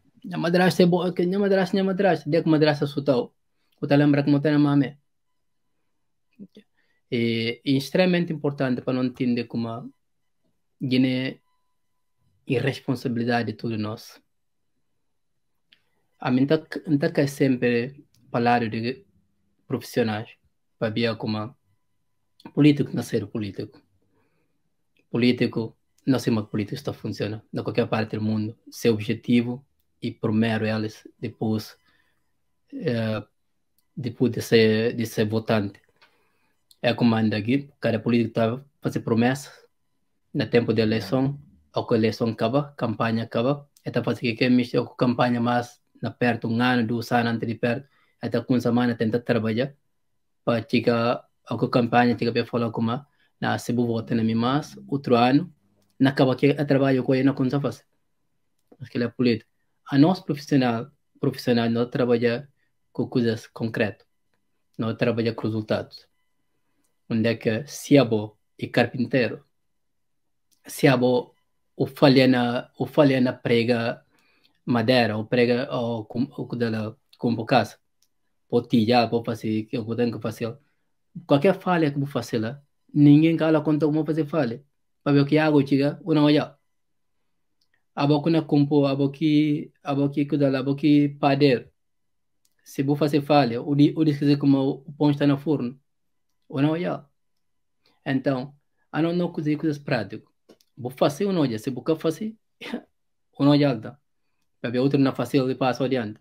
é boa, minha madrasta, de que madrasta sutal, o tá lembra como tá na mame. E extremamente importante para não entender como Guiné irresponsabilidade de tudo nós. A mim tá sempre falar de profissionais, para ver como político não ser político. Político, não sei como político está funciona, na qualquer parte do mundo, seu objetivo e primeiro eles, depois de ser votante. É como anda aqui, cada político está fazendo promessas no tempo de eleição, ou que a eleição acaba, campanha acaba, está fazendo que mexer com campanha mais na perto, 1 ano, 2 anos antes de perto, está com semana tenta trabalhar para chegar a campanha, chega para falar como na se vota na minha mais, outro ano, na acaba que a trabalho com ele não consegue fazer. Porque ele é político. A nós profissional não trabalha com coisas concretas, não trabalha com resultados. Onde é que se é bom e carpinteiro, se é bom o falha na prega madeira, ou prega o dela com casa, pode tirar, pode fazer o que eu tenho que fazer. Qualquer falha que eu fazer lá, ninguém cala conta como fazer falha. Para ver o que água chega, ou não olhar. Abo na compo, abo que kudala, abo que padeiro. Se vou fazer falha, o diz como o pão está no forno, ou não olhar. Então, a não cozer coisas práticas. Vou fazer ou não olhar, se vou fazer, ou não olhar, tá? Para ver outro não fazer, ele passa adiante.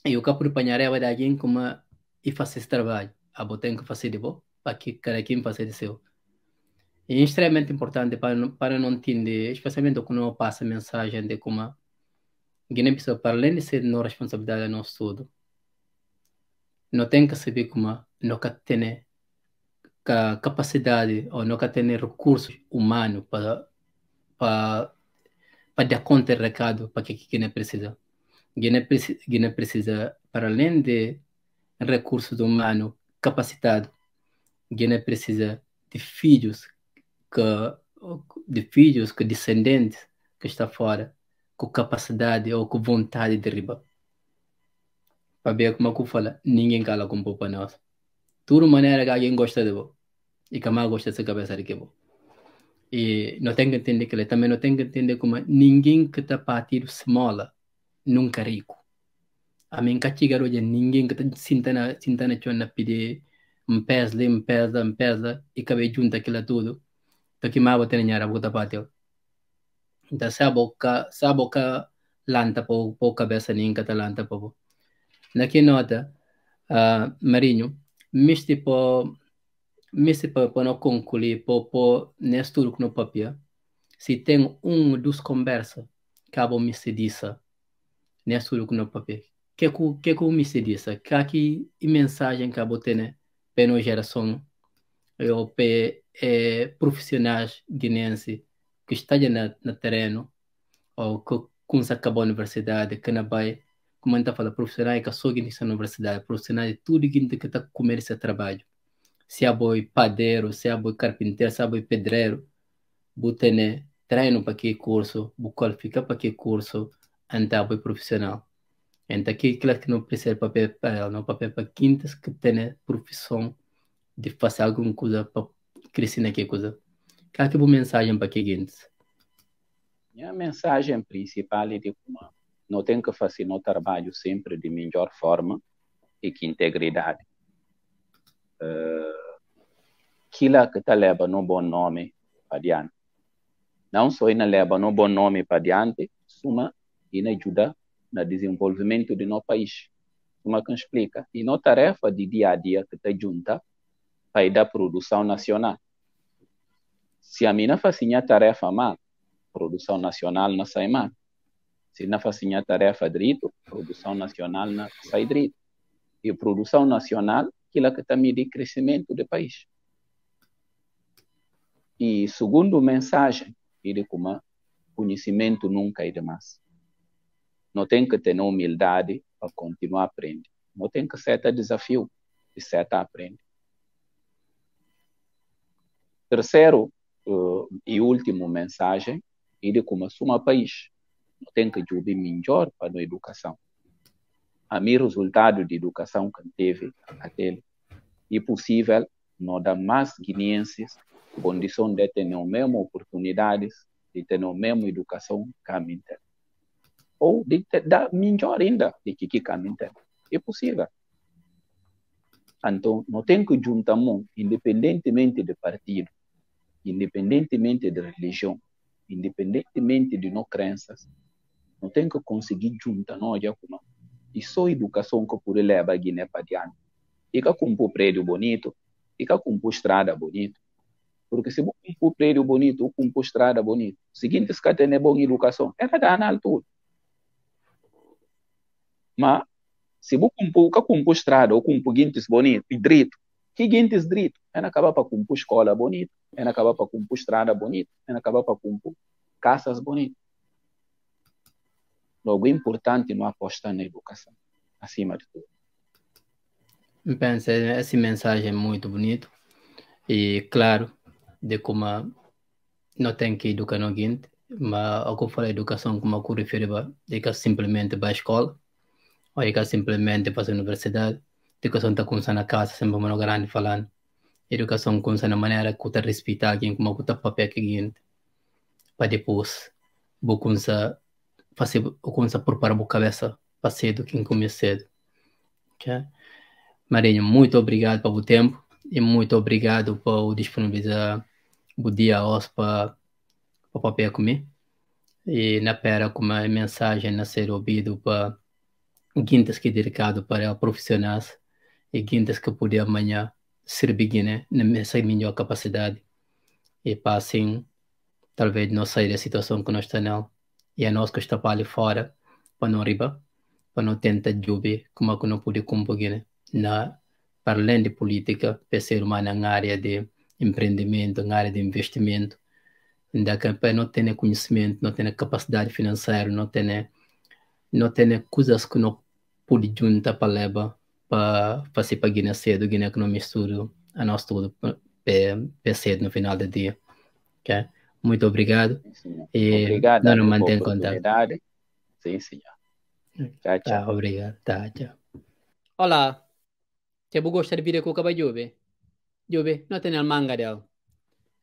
E o que acompanhar é de alguém como e fazer esse trabalho. Abo tem que fazer de bom, para que cada quem faça de seu. É extremamente importante para não entender, especialmente quando passa mensagem de como Guiné-Bissau, para além de ser não responsabilidade do nosso tudo, não tem que saber como não tem capacidade ou não tem recursos humanos para dar conta do recado para que Guiné precisa. Guiné precisa, para além de recursos humanos capacitados, Guiné precisa de filhos descendentes que está fora, com capacidade ou com vontade de riba. Para ver como eu falo, ninguém cala com poupa nós. Tudo maneira que alguém gosta de você. E que a gosta de ser cabeça de que você. E não tem que entender que ele também não tem que entender como ninguém que está partindo esmola nunca rico. A mim que chega hoje ninguém que está sentando na pedir pesa e cabe junto aquilo tudo. Porque mais vou ter dinheiro para partir. Então se a boca lanta para cabeça ninguém que está lanta para você. Naqui nota, Marinho, misti para não concluir, para nesse tudo no papel, se tem dos conversas que a me se disse, nesse tudo no papel, que o me se diz? Que aqui a mensagem que a botar para a geração ou para profissionais guineenses que estão no terreno ou que acabou a universidade, que não vai, como a gente fala, profissionais que só na universidade, profissionais de tudo que está com esse trabalho. Se é boi padeiro, se é boi carpinteiro, se é boi pedreiro, botene treino para que curso, bu qualifica para que curso, anta boi profissional. Então aqui claro que não precisa papel, não papel para quintas que tem profissão de fazer alguma coisa para crescer naquela coisa. Qual que é a mensagem para que quintas? A mensagem principal é de como não tem que fazer no trabalho sempre de melhor forma e com integridade. Aquilo que está levando um bom nome para adiante. Não só ainda leva um bom nome para adiante, suma e ajuda no desenvolvimento do nosso país. Como que explica? E não tarefa de dia a dia que está junta para ir da produção nacional. Se a mina faz a tarefa mal, produção nacional não sai mal. Se não faz a tarefa direito, produção nacional não sai direito. E produção nacional, aquilo que está medindo o crescimento do país. E segundo mensagem, ele como conhecimento nunca é demais. Não tem que ter humildade para continuar a aprender. Não tem que ser desafio de certa aprender. Terceiro e último mensagem, ele como suma país. Não tem que jogar melhor para a educação. A mim resultado de educação que teve aquele é possível não dar mais guineenses condição de ter as mesmas oportunidades, de ter a mesma educação que a minha. Ou de dar melhor ainda de que a minha. É possível. Então, não tem que juntar mão, independentemente de partido, independentemente de religião, independentemente de não crenças, não tem que conseguir juntar nós já como. E só a educação que pode levar a Guiné para diante. E que compor prédio bonito, e que compor estrada bonito. Porque se você compor prédio bonito, ou compor estrada bonito, seguinte, se tem boa educação, era dar na altura. Mas, se você compor estrada, ou compor guintes bonito, e direito, que guintes direito? É acabar para compor escola bonito, é acabar para compor estrada bonito, é acabar para compor casas bonitas. Logo, é importante não apostar na educação, acima de tudo. Eu penso, essa mensagem é muito bonita. E, claro, de como não tem que educar ninguém, mas ao que eu falo educação, como eu refiro, é que simplesmente vai à escola, ou é que simplesmente para a universidade. Educação está começando na casa, sempre uma grande falando. Educação começa na maneira que você respeitar alguém, como você papel que para depois, você começa a preparar a cabeça para cedo, quem começa cedo. Okay? Marinho, muito obrigado pelo tempo e muito obrigado por disponibilizar o dia hoje para o papel comigo. E na pera com uma mensagem a ser ouvido para guindas que é dedicado para profissionais e guindas que poder amanhã servir né, nessa melhor capacidade e para assim talvez não sair da situação que nós estamos e a nós que está para ali fora para não riba para não tentar jogar como que não pode cumprir na para além de política para ser humano na área de empreendimento na área de investimento ainda que não tem conhecimento não tem capacidade financeira não tem coisas que não pode juntar para levar para fazer para Guiné cedo Guiné que não mistura a nós tudo para cedo no final do dia okay? Muito obrigado Sim, e obrigado não nos pela mantém em contato. oportunidade. Sim, senhor. Tchau, tchau. Tá, obrigado. Tá, tchau. Olá. Você gosta de vir com o cabelo? Jube, não tem a manga dela.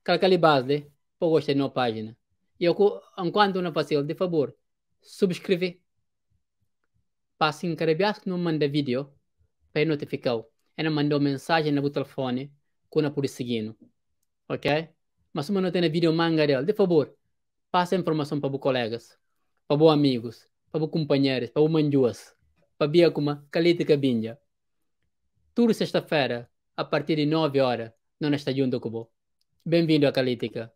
Calcali base, por gostar de uma página. E eu, enquanto não faço, de favor, subscreve. Para se inscrever que não manda vídeo, para notificar. E não mandou mensagem no telefone, que não pode seguir. Ok? Mas se não tem vídeo manga dela, de favor, passa a informação para os colegas, para os amigos, para os companheiros, para os manjuas, para ver como Calítica Binja. Tudo sexta-feira, a partir de 9 horas, não está junto com você. Bem-vindo a Calítica.